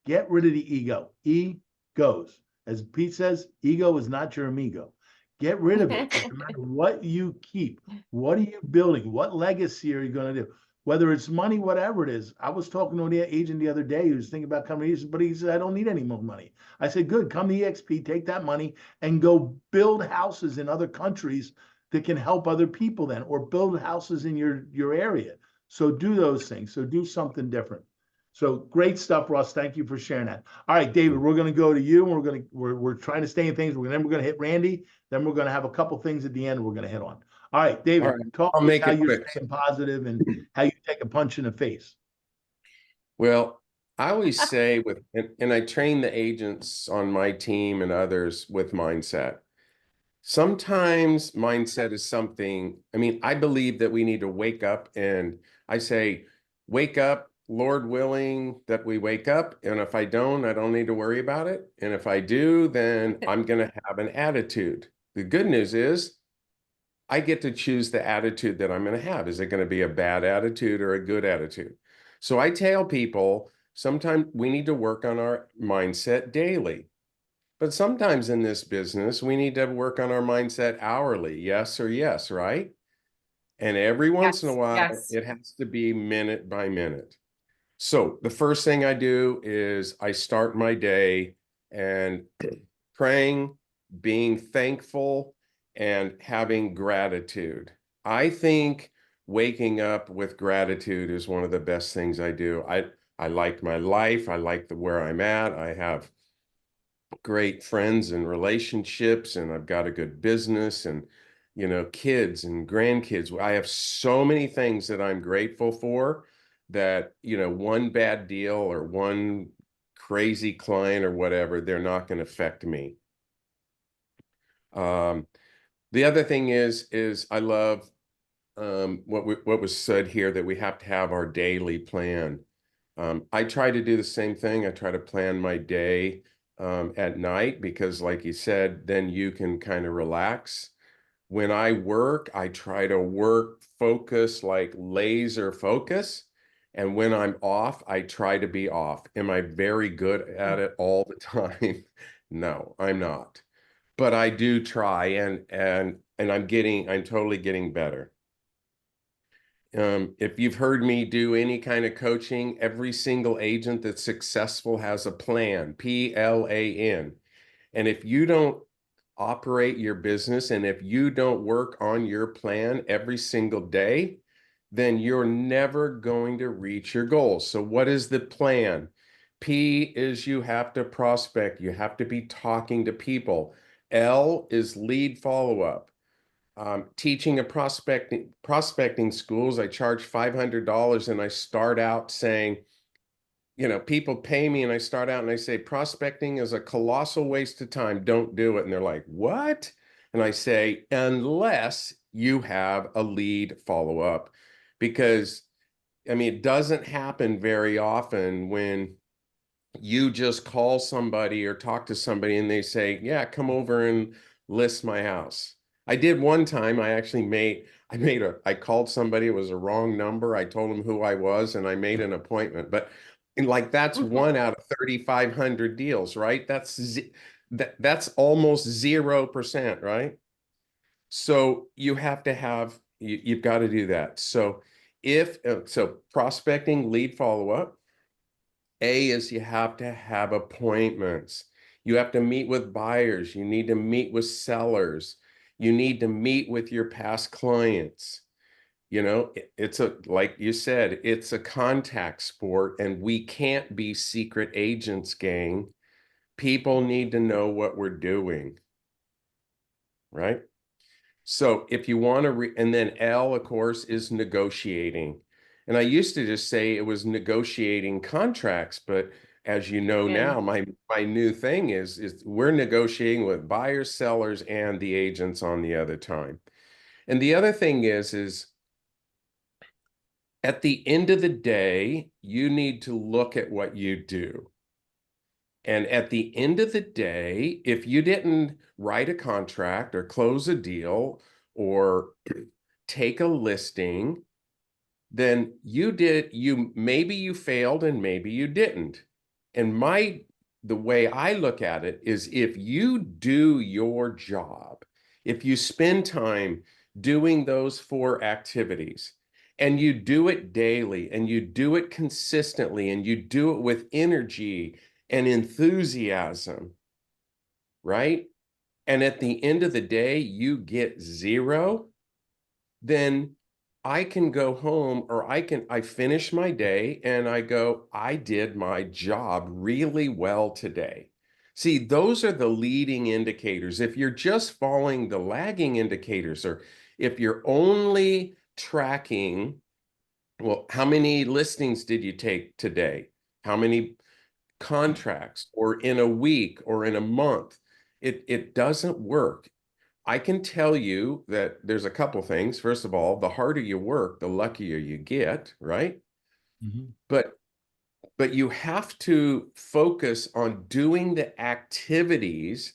Speaker 1: Get rid of the ego. Egos. As Pete says, ego is not your amigo. Get rid of it. No matter what you keep, what are you building? What legacy are you going to do? Whether it's money, whatever it is. I was talking to an agent the other day who was thinking about coming here, but he said, I don't need any more money. I said, good, come to EXP, take that money and go build houses in other countries that can help other people then, or build houses in your area. So do those things. So do something different. So great stuff, Ross. Thank you for sharing that. All right, David, we're going to go to you. And we're trying to stay in things. We're going to hit Randy. Then we're going to have a couple things at the end we're going to hit on. All right, David, talk
Speaker 2: I'll
Speaker 1: to
Speaker 2: make
Speaker 1: how
Speaker 2: it
Speaker 1: you're
Speaker 2: quick.
Speaker 1: staying positive and how you take a punch in the face.
Speaker 2: Well, I always say and I train the agents on my team and others with mindset. Sometimes mindset is something, I believe that we need to wake up, and I say, wake up, Lord willing, that we wake up. And if I don't need to worry about it. And if I do, then I'm going to have an attitude. The good news is I get to choose the attitude that I'm going to have. Is it going to be a bad attitude or a good attitude? So I tell people sometimes we need to work on our mindset daily. But sometimes in this business, we need to work on our mindset hourly, yes or yes, right? And every once in a while, it has to be minute by minute. So the first thing I do is I start my day and praying, being thankful, and having gratitude. I think waking up with gratitude is one of the best things I do. I like my life. I like where I'm at. I have great friends and relationships, and I've got a good business and, kids and grandkids. I have so many things that I'm grateful for that, one bad deal or one crazy client or whatever, they're not going to affect me. The other thing is I love what was said here, that we have to have our daily plan. I try to do the same thing. I try to plan my day at night because, like you said, then you can kind of relax. When I work, I try to work focus, like laser focus. And when I'm off, I try to be off. Am I very good at it all the time? No, I'm not. But I do try, and I'm totally getting better. If you've heard me do any kind of coaching, every single agent that's successful has a plan, PLAN. And if you don't operate your business and if you don't work on your plan every single day, then you're never going to reach your goals. So what is the plan? P is you have to prospect. You have to be talking to people. L is lead follow-up. Teaching a prospecting schools, I charge $500, and I start out saying, people pay me, and I start out and I say, prospecting is a colossal waste of time. Don't do it. And they're like, what? And I say, unless you have a lead follow-up, because it doesn't happen very often when you just call somebody or talk to somebody and they say, yeah, come over and list my house. I did one time. I called somebody, it was a wrong number. I told them who I was and I made an appointment, but that's one out of 3,500 deals, right? That's almost 0%, right? So you've got to do that. So prospecting, lead follow-up, A is you have to have appointments. You have to meet with buyers. You need to meet with sellers. You need to meet with your past clients. You know, it's a, like you said, it's a contact sport, and we can't be secret agents, gang. People need to know what we're doing, right? So if you want to, and then L, of course, is negotiating. And I used to just say it was negotiating contracts, but as you know
Speaker 3: Yeah.
Speaker 2: now, my new thing is we're negotiating with buyers, sellers, and the agents on the other time. And the other thing is at the end of the day, you need to look at what you do. And at the end of the day, if you didn't write a contract or close a deal or take a listing, then maybe you failed and maybe you didn't. And the way I look at it is, if you do your job, if you spend time doing those 4 activities, and you do it daily and you do it consistently and you do it with energy and enthusiasm, right? And at the end of the day, you get 0, then I can go home, or I finish my day and I go, I did my job really well today. See, those are the leading indicators. If you're just following the lagging indicators, or if you're only tracking, well, how many listings did you take today? How many contracts, or in a week or in a month? It doesn't work. I can tell you that there's a couple things. First of all, the harder you work, the luckier you get, right?
Speaker 1: Mhm.
Speaker 2: But you have to focus on doing the activities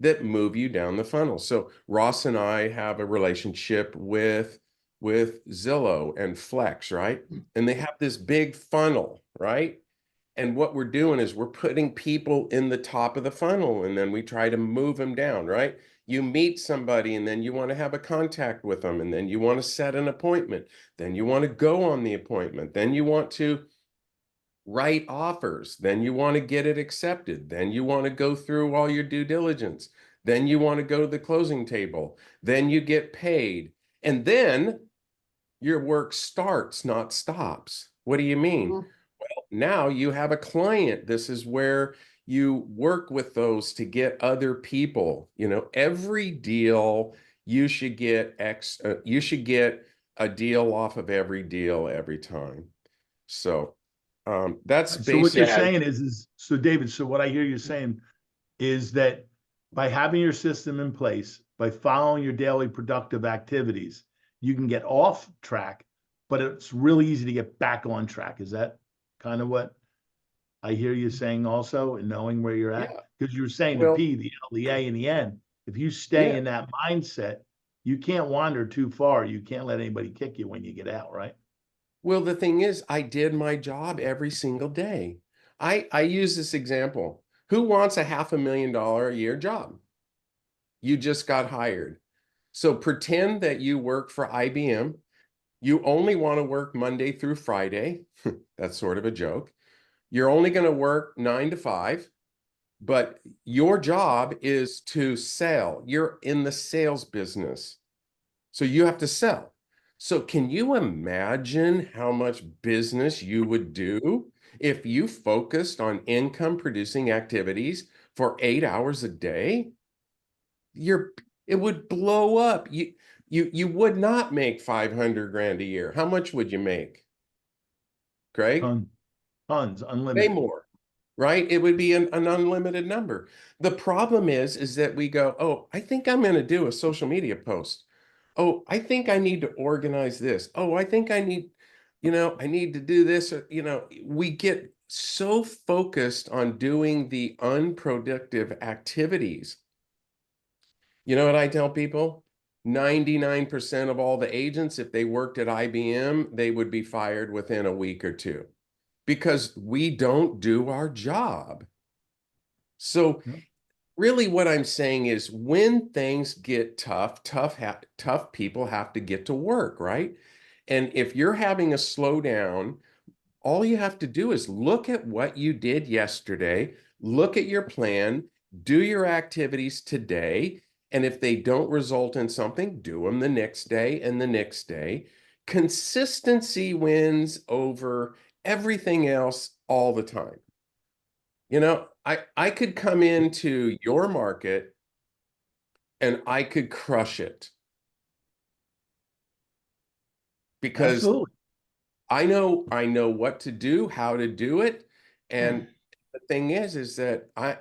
Speaker 2: that move you down the funnel. So Ross and I have a relationship with Zillow and Flex, right? And they have this big funnel, right? And what we're doing is we're putting people in the top of the funnel, and then we try to move them down, right? You meet somebody and then you want to have a contact with them, and then you want to set an appointment. Then you want to go on the appointment. Then you want to write offers. Then you want to get it accepted. Then you want to go through all your due diligence. Then you want to go to the closing table. Then you get paid. And then your work starts, not stops. What do you mean?
Speaker 3: Mhm.
Speaker 2: Now you have a client. This is where you work with those to get other people. You know, every deal you should get you should get a deal off of every deal every time. So that's
Speaker 1: So what you're
Speaker 2: basic.
Speaker 5: Yeah.
Speaker 1: saying is so David, so what I hear you saying is that by having your system in place, by following your daily productive activities, you can get off track, but it's really easy to get back on track. Is that kind of what I hear you saying also, and knowing where you're at?
Speaker 2: Yeah.
Speaker 1: Because you were saying the
Speaker 2: Well,
Speaker 1: P, the L, the A, and the N. If you stay
Speaker 2: yeah.
Speaker 1: in that mindset, you can't wander too far. You can't let anybody kick you when you get out, right?
Speaker 2: Well, the thing is, I did my job every single day. I use this example. Who wants a $500,000 a year job? You just got hired. So pretend that you work for IBM. You only want to work Monday through Friday. That's sort of a joke. You're only going to work 9 to 5, but your job is to sell. You're in the sales business. So you have to sell. So can you imagine how much business you would do if you focused on income producing activities for 8 hours a day? You're it would blow up. You would not make 500 grand a year. How much would you make, Craig?
Speaker 1: Tons, tons,
Speaker 2: Way
Speaker 1: unlimited.
Speaker 2: more, right? It would be an unlimited number. The problem is that we go, oh, I think I'm going to do a social media post. Oh, I think I need to organize this. Oh, I think I need, I need to do this. Or, we get so focused on doing the unproductive activities. You know what I tell people? 99% of all the agents, if they worked at IBM, they would be fired within a week or two because we don't do our job. So
Speaker 1: Yep.
Speaker 2: really what I'm saying is, when things get tough people have to get to work, right? And if you're having a slowdown, All you have to do is look at what you did yesterday, look at your plan, do your activities today, and if they don't result in something, do them the next day and the next day. Consistency wins over everything else all the time. You know, I could come into your market and I could crush it because
Speaker 1: Absolutely.
Speaker 2: I know what to do, how to do it. And the thing is that I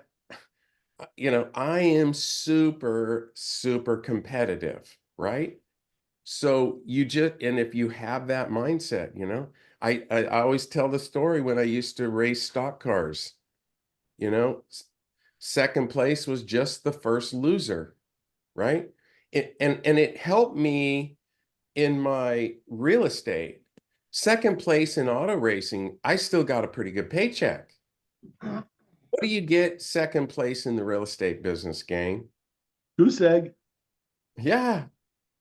Speaker 2: am super, super competitive, right? So and if you have that mindset, I always tell the story when I used to race stock cars, you know, second place was just the first loser, right? And it helped me in my real estate. Second place in auto racing, I still got a pretty good paycheck. What do you get second place in the real estate business, gang?
Speaker 1: Goose egg.
Speaker 2: Yeah.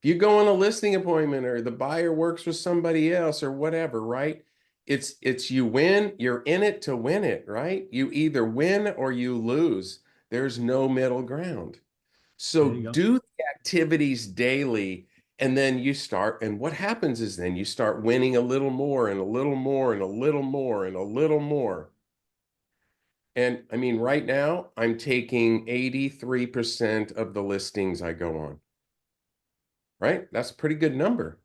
Speaker 2: If you go on a listing appointment or the buyer works with somebody else or whatever, right? It's you win, you're in it to win it, right? You either win or you lose. There's no middle ground. So
Speaker 1: There you go.
Speaker 2: do the activities daily, and then and what happens is then you start winning a little more and a little more and a little more and a little more. And I mean, right now, I'm taking 83% of the listings I go on, right? That's a pretty good number,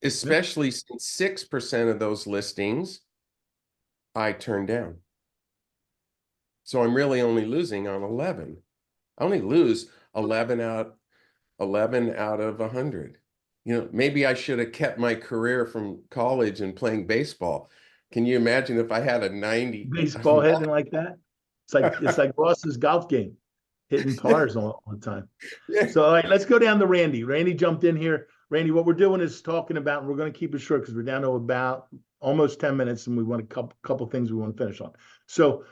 Speaker 2: especially since 6% of those listings I turn down. So I'm really only losing on 11. I only lose 11 out of 100. Maybe I should have kept my career from college and playing baseball. Can you imagine if I had a 90?
Speaker 1: Baseball hitting like that. It's like Ross's golf game, hitting pars all the time. So all right, let's go down to Randy. Randy jumped in here. Randy, what we're doing is talking about, and we're going to keep it short because we're down to about almost 10 minutes and we want a couple things we want to finish on. So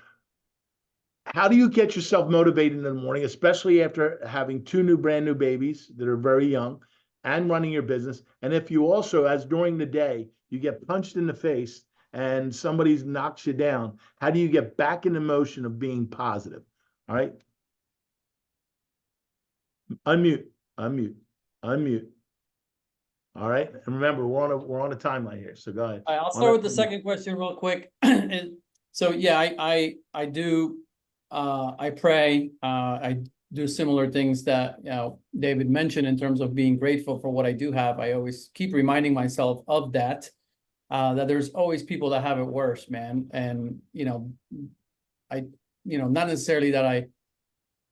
Speaker 1: how do you get yourself motivated in the morning, especially after having two brand new babies that are very young and running your business? And if you also, as during the day, you get punched in the face and somebody knocks you down, how do you get back in the motion of being positive? All right. Unmute, unmute, unmute. All right. And remember, we're on a timeline here. So go ahead.
Speaker 6: All right, I'll start with the second question real quick. So yeah, I do I pray, I do similar things that David mentioned in terms of being grateful for what I do have. I always keep reminding myself of that, that there's always people that have it worse, man. And not necessarily that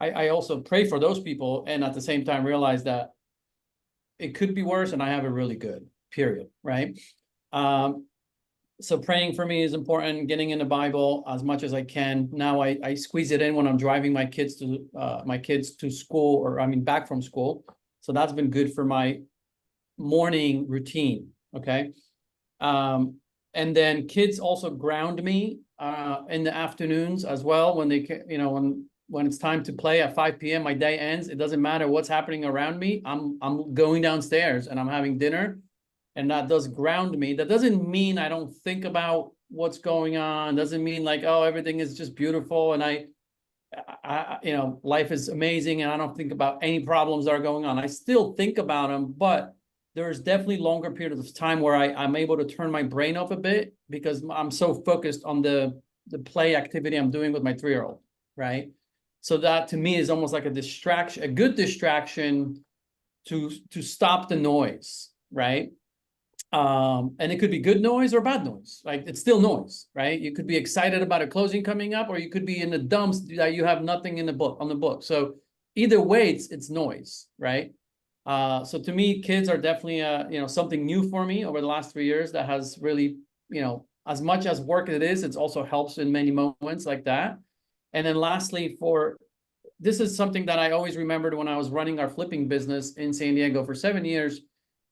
Speaker 6: I also pray for those people and at the same time realize that it could be worse and I have it really good, period, right? So praying for me is important, getting in the Bible as much as I can. Now I squeeze it in when I'm driving my kids to school, or I mean back from school. So that's been good for my morning routine. Okay. And then kids also ground me in the afternoons as well. When they when it's time to play at 5 p.m., my day ends. It doesn't matter what's happening around me. I'm going downstairs and I'm having dinner. And that does ground me. That doesn't mean I don't think about what's going on. Doesn't mean like, oh, everything is just beautiful and I life is amazing and I don't think about any problems that are going on. I still think about them, but there's definitely longer periods of time where I'm able to turn my brain off a bit because I'm so focused on the play activity I'm doing with my 3-year-old, right? So that to me is almost like a distraction, a good distraction to stop the noise, right? And it could be good noise or bad noise. Like it's still noise, right? You could be excited about a closing coming up, or you could be in the dumps that you have nothing on the book. So either way, it's noise, right? So to me, kids are definitely something new for me over the last 3 years that has really, as much as work it is, it's also helps in many moments like that. And then lastly, this is something that I always remembered when I was running our flipping business in San Diego for 7 years.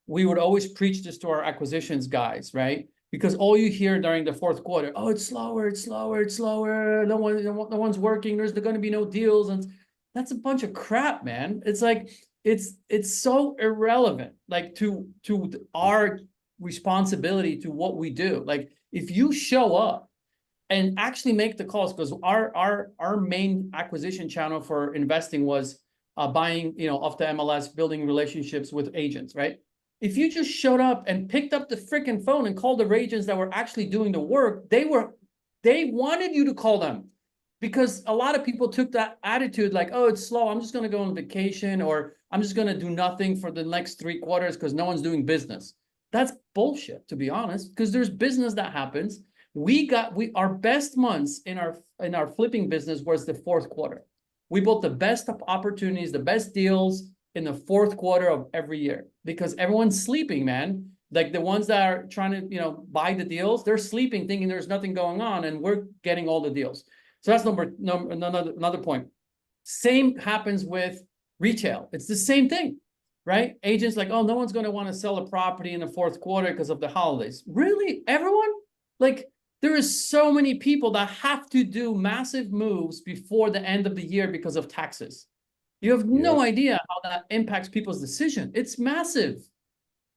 Speaker 6: We would always preach this to our acquisitions guys, right? Because all you hear during the fourth quarter, oh, it's slower, it's slower, it's slower. No one's working. There's going to be no deals, and that's a bunch of crap, man. It's like it's so irrelevant, like to our responsibility to what we do. Like If you show up and actually make the calls, because our main acquisition channel for investing was buying, off the MLS, building relationships with agents, right? If you just showed up and picked up the freaking phone and called the agents that were actually doing the work, they wanted you to call them. Because a lot of people took that attitude like, oh, it's slow, I'm just going to go on vacation, or I'm just going to do nothing for the next 3 quarters because no one's doing business. That's bullshit, to be honest, because there's business that happens. Our best months in our flipping business was the fourth quarter. We built the best opportunities, the best deals in the fourth quarter of every year, because everyone's sleeping, man. Like the ones that are trying to, buy the deals, they're sleeping, thinking there's nothing going on, and we're getting all the deals. So that's another point. Same happens with retail. It's the same thing, right? Agents like, oh, no one's going to want to sell a property in the fourth quarter because of the holidays. Really? Everyone? Like, there is so many people that have to do massive moves before the end of the year because of taxes. You have no idea how that impacts people's decision. It's massive,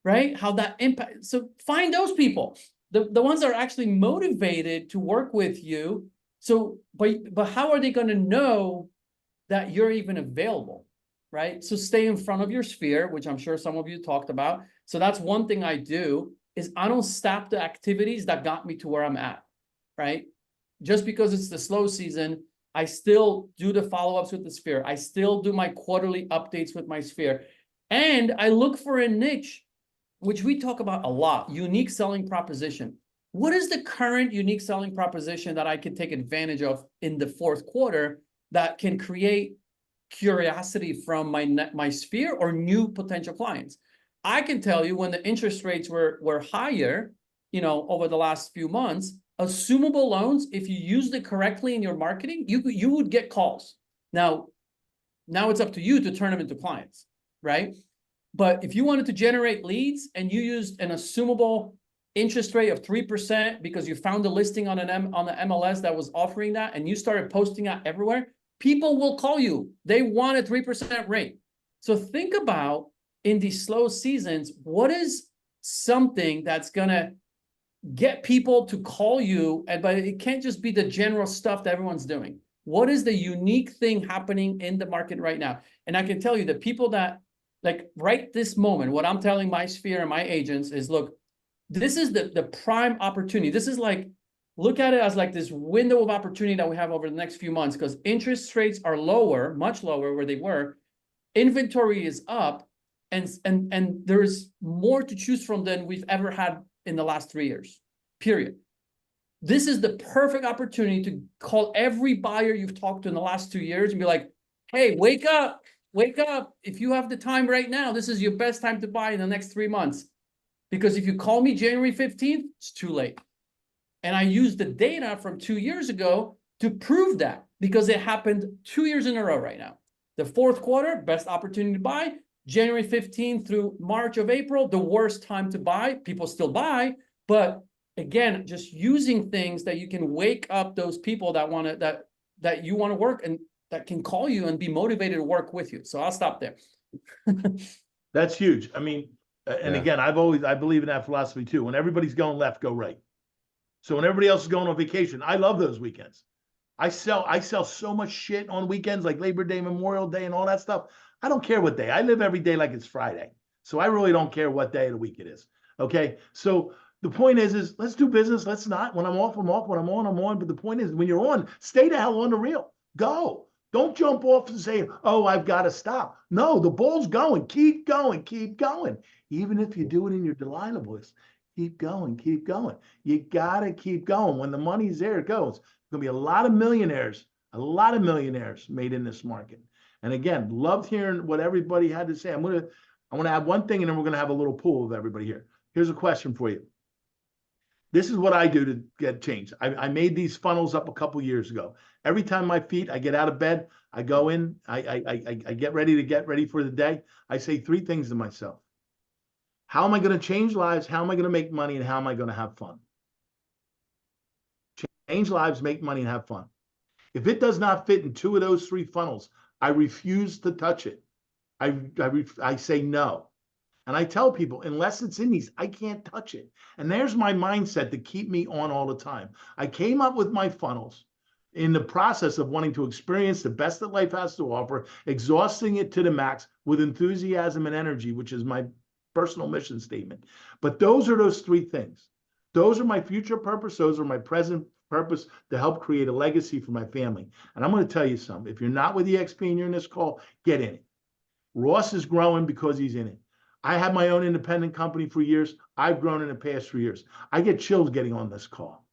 Speaker 6: right? How that impact. So find those people, the ones that are actually motivated to work with you. So, but how are they going to know that you're even available, right? So stay in front of your sphere, which I'm sure some of you talked about. So that's one thing I do, is I don't stop the activities that got me to where I'm at, right? Just because it's the slow season, I still do the follow-ups with the sphere. I still do my quarterly updates with my sphere. And I look for a niche, which we talk about a lot, unique selling proposition. What is the current unique selling proposition that I can take advantage of in the fourth quarter that can create curiosity from my sphere or new potential clients? I can tell you, when the interest rates were higher, over the last few months, assumable loans, if you used it correctly in your marketing, you would get calls. Now it's up to you to turn them into clients, right? But if you wanted to generate leads and you used an assumable interest rate of 3% because you found a listing on the MLS that was offering that, and you started posting that everywhere, people will call you. They want a 3% rate. So think about, in these slow seasons, what is something that's gonna get people to call you? But it can't just be the general stuff that everyone's doing. What is the unique thing happening in the market right now? And I can tell you, the people that, like right this moment, what I'm telling my sphere and my agents is, look, this is the prime opportunity. This is like, look at it as like this window of opportunity that we have over the next few months, because interest rates are lower, much lower where they were. Inventory is up, and there's more to choose from than we've ever had in the last 3 years, period. This is the perfect opportunity to call every buyer you've talked to in the last 2 years and be like, hey, wake up. If you have the time right now, this is your best time to buy in the next 3 months. Because if you call me January 15th, it's too late. And I used the data from 2 years ago to prove that, because it happened 2 years in a row right now. The fourth quarter, best opportunity to buy. January 15th through March of April, the worst time to buy. People still buy, but again, just using things that you can wake up those people that want to, that you want to work and that can call you and be motivated to work with you. So I'll stop there.
Speaker 1: That's huge. I mean, and again, I believe in that philosophy too. When everybody's going left, go right. So when everybody else is going on vacation, I love those weekends. I sell so much shit on weekends, like Labor Day, Memorial Day, and all that stuff. I don't care what day. I live every day like it's Friday. So I really don't care what day of the week it is. Okay. So the point is let's do business. Let's not. When I'm off, I'm off. When I'm on. But the point is, when you're on, stay the hell on the reel. Go. Don't jump off and say, oh, I've got to stop. No, the ball's going. Keep going. Keep going. Even if you do it in your Delilah voice, keep going. Keep going. You got to keep going. When the money's there, it goes. There's going to be a lot of millionaires made in this market. And again, loved hearing what everybody had to say. I want to add one thing, and then we're going to have a little pool of everybody here. Here's a question for you. This is what I do to get change. I made these funnels up a couple years ago. Every time I get out of bed, I go in, I get ready for the day. I say 3 things to myself. How am I going to change lives? How am I going to make money? And how am I going to have fun? Change lives, make money, and have fun. If it does not fit in 2 of those 3 funnels, I refuse to touch it. I say no. And I tell people, unless it's in these, I can't touch it. And there's my mindset to keep me on all the time. I came up with my funnels in the process of wanting to experience the best that life has to offer, exhausting it to the max with enthusiasm and energy, which is my personal mission statement. But those are those three things. Those are my future purpose. Those are my present purpose to help create a legacy for my family. And I'm going to tell you something. If you're not with EXP and you're in this call, get in it. Ross is growing because he's in it. I had my own independent company for years. I've grown in the past 3 years. I get chills getting on this call.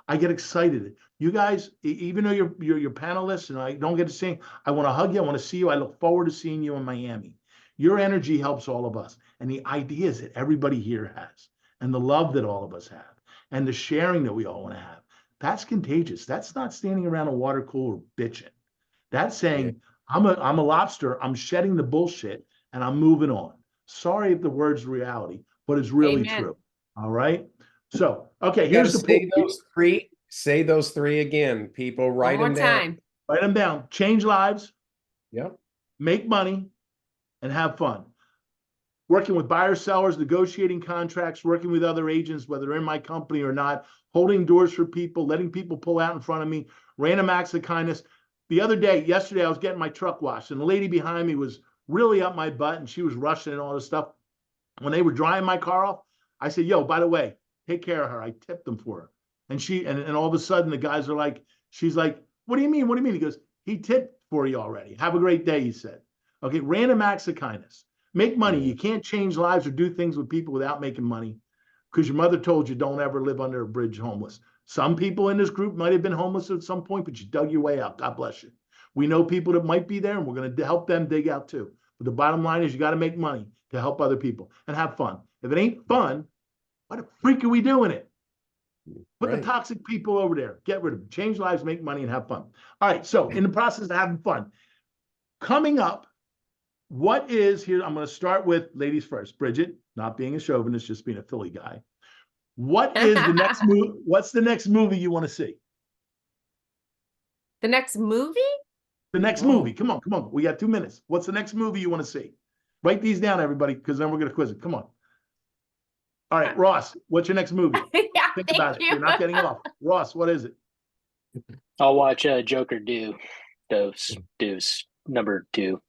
Speaker 1: I get excited. You guys, even though you're panelists and I don't get to sing, I want to hug you. I want to see you. I look forward to seeing you in Miami. Your energy helps all of us. And the ideas that everybody here has, and the love that all of us have, and the sharing that we all want to have, that's contagious. That's not standing around a water cooler bitching. That's saying, I'm a lobster. I'm shedding the bullshit and I'm moving on. Sorry if the word's reality, but it's really
Speaker 3: Amen.
Speaker 1: true. All right. So, okay,
Speaker 2: You
Speaker 1: here's
Speaker 2: gotta
Speaker 1: the
Speaker 2: say
Speaker 1: poll.
Speaker 2: those three. Say those three again, people.
Speaker 3: One
Speaker 2: Write
Speaker 3: more
Speaker 2: them down.
Speaker 3: time.
Speaker 1: Write them down. Change lives,
Speaker 2: Yep.
Speaker 1: make money, and have fun. Working with buyers, sellers, negotiating contracts, working with other agents, whether in my company or not, holding doors for people, letting people pull out in front of me, random acts of kindness. Yesterday, I was getting my truck washed, and the lady behind me was really up my butt, and she was rushing and all this stuff. When they were drying my car off, I said, yo, by the way, take care of her. I tipped them for her. And and all of a sudden the guys are like, she's like, what do you mean? What do you mean? He goes, he tipped for you already. Have a great day, he said. Okay, random acts of kindness. Make money. You can't change lives or do things with people without making money because your mother told you don't ever live under a bridge homeless. Some people in this group might have been homeless at some point, but you dug your way out. God bless you. We know people that might be there, and we're going to help them dig out too. But the bottom line is you got to make money to help other people and have fun. If it ain't fun, why the freak are we doing it? Put the toxic people over there. Get rid of them. Change lives, make money, and have fun. All right. So in the process of having fun, coming up, what is here? I'm going to start with ladies first. Bridget, not being a chauvinist, just being a Philly guy. What is the next movie? What's the next movie you want to see?
Speaker 3: The next movie?
Speaker 1: The next movie. Come on, come on. We got 2 minutes. What's the next movie you want to see? Write these down, everybody, because then we're going to quiz it. Come on. All right, Ross, what's your next movie?
Speaker 3: Yeah,
Speaker 1: Think
Speaker 3: thank
Speaker 1: about it.
Speaker 3: you.
Speaker 1: You're not getting off. Ross, what is it?
Speaker 5: I'll watch Joker do those dues. Number 2,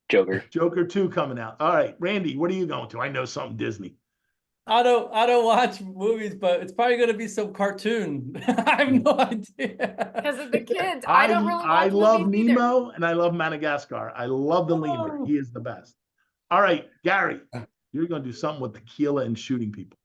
Speaker 5: Joker.
Speaker 1: Joker 2 coming out. All right, Randy, what are you going to? I know something Disney.
Speaker 6: I don't watch movies, but it's probably going to be some cartoon. I have no idea.
Speaker 3: Because of the kids. I don't really
Speaker 1: I
Speaker 3: watch
Speaker 1: love
Speaker 3: movies either.
Speaker 1: Nemo and I love Madagascar. I love the lemur. He is the best. All right, Gary, you're going to do something with tequila and shooting people.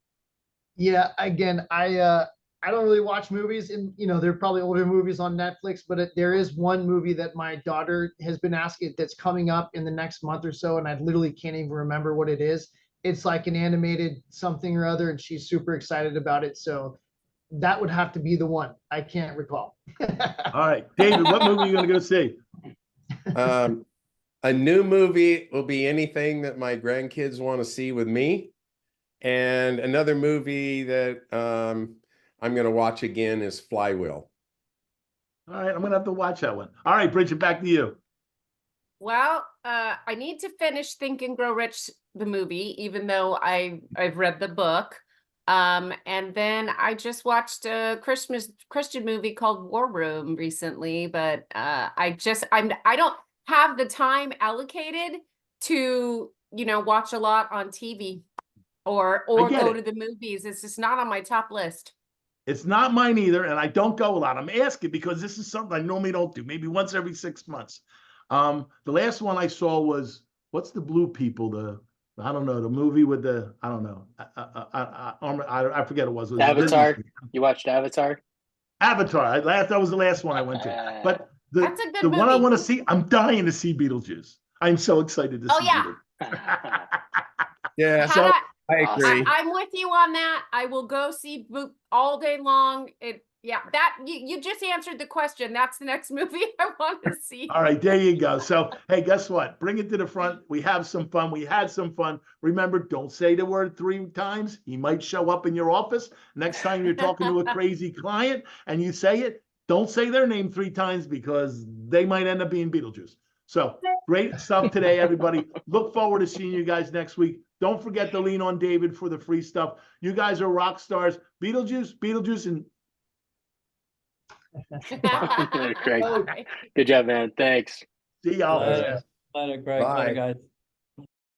Speaker 4: Yeah, again, I don't really watch movies, and there are probably older movies on Netflix, but there is one movie that my daughter has been asking that's coming up in the next month or so, and I literally can't even remember what it is. It's like an animated something or other, and she's super excited about it. So that would have to be the one. I can't recall.
Speaker 1: All right, David, what movie are you going to go see?
Speaker 2: A new movie will be anything that my grandkids want to see with me. And another movie that I'm going to watch again is Flywheel.
Speaker 1: All right, I'm going to have to watch that one. All right, Bridget, back to you.
Speaker 3: Well, I need to finish Think and Grow Rich, the movie, even though I've read the book. And then I just watched a Christian movie called War Room recently, but I don't have the time allocated to, watch a lot on TV or go to the movies. It's just not on my top list.
Speaker 1: It's not mine either, and I don't go a lot. I'm asking because this is something I normally don't do, maybe once every 6 months. The last one I saw was, what's the blue people? I don't know, the movie with the, I don't know. I forget it was. It was
Speaker 5: Avatar. You watched Avatar?
Speaker 1: Avatar. That was the last one I went to. But
Speaker 3: That's a good
Speaker 1: the one I
Speaker 3: movie.
Speaker 1: want to see, I'm dying to see Beetlejuice. I'm so excited to see
Speaker 3: yeah.
Speaker 1: Beetlejuice.
Speaker 2: Yeah,
Speaker 1: So
Speaker 2: I agree.
Speaker 3: I'm with you on that. I will go see all day long. You just answered the question. That's the next movie I want to see.
Speaker 1: All right, there you go. So, hey, guess what? Bring it to the front. We have some fun. We had some fun. Remember, don't say the word 3 times. He might show up in your office. Next time you're talking to a crazy client and you say it, don't say their name 3 times because they might end up being Beetlejuice. So great stuff today, everybody. Look forward to seeing you guys next week. Don't forget to lean on David for the free stuff. You guys are rock stars. Beetlejuice, and
Speaker 5: Craig,
Speaker 3: All right.
Speaker 5: good job, man. Thanks.
Speaker 1: see y'all.
Speaker 6: Later, Craig. Later,
Speaker 2: Bye.
Speaker 6: guys.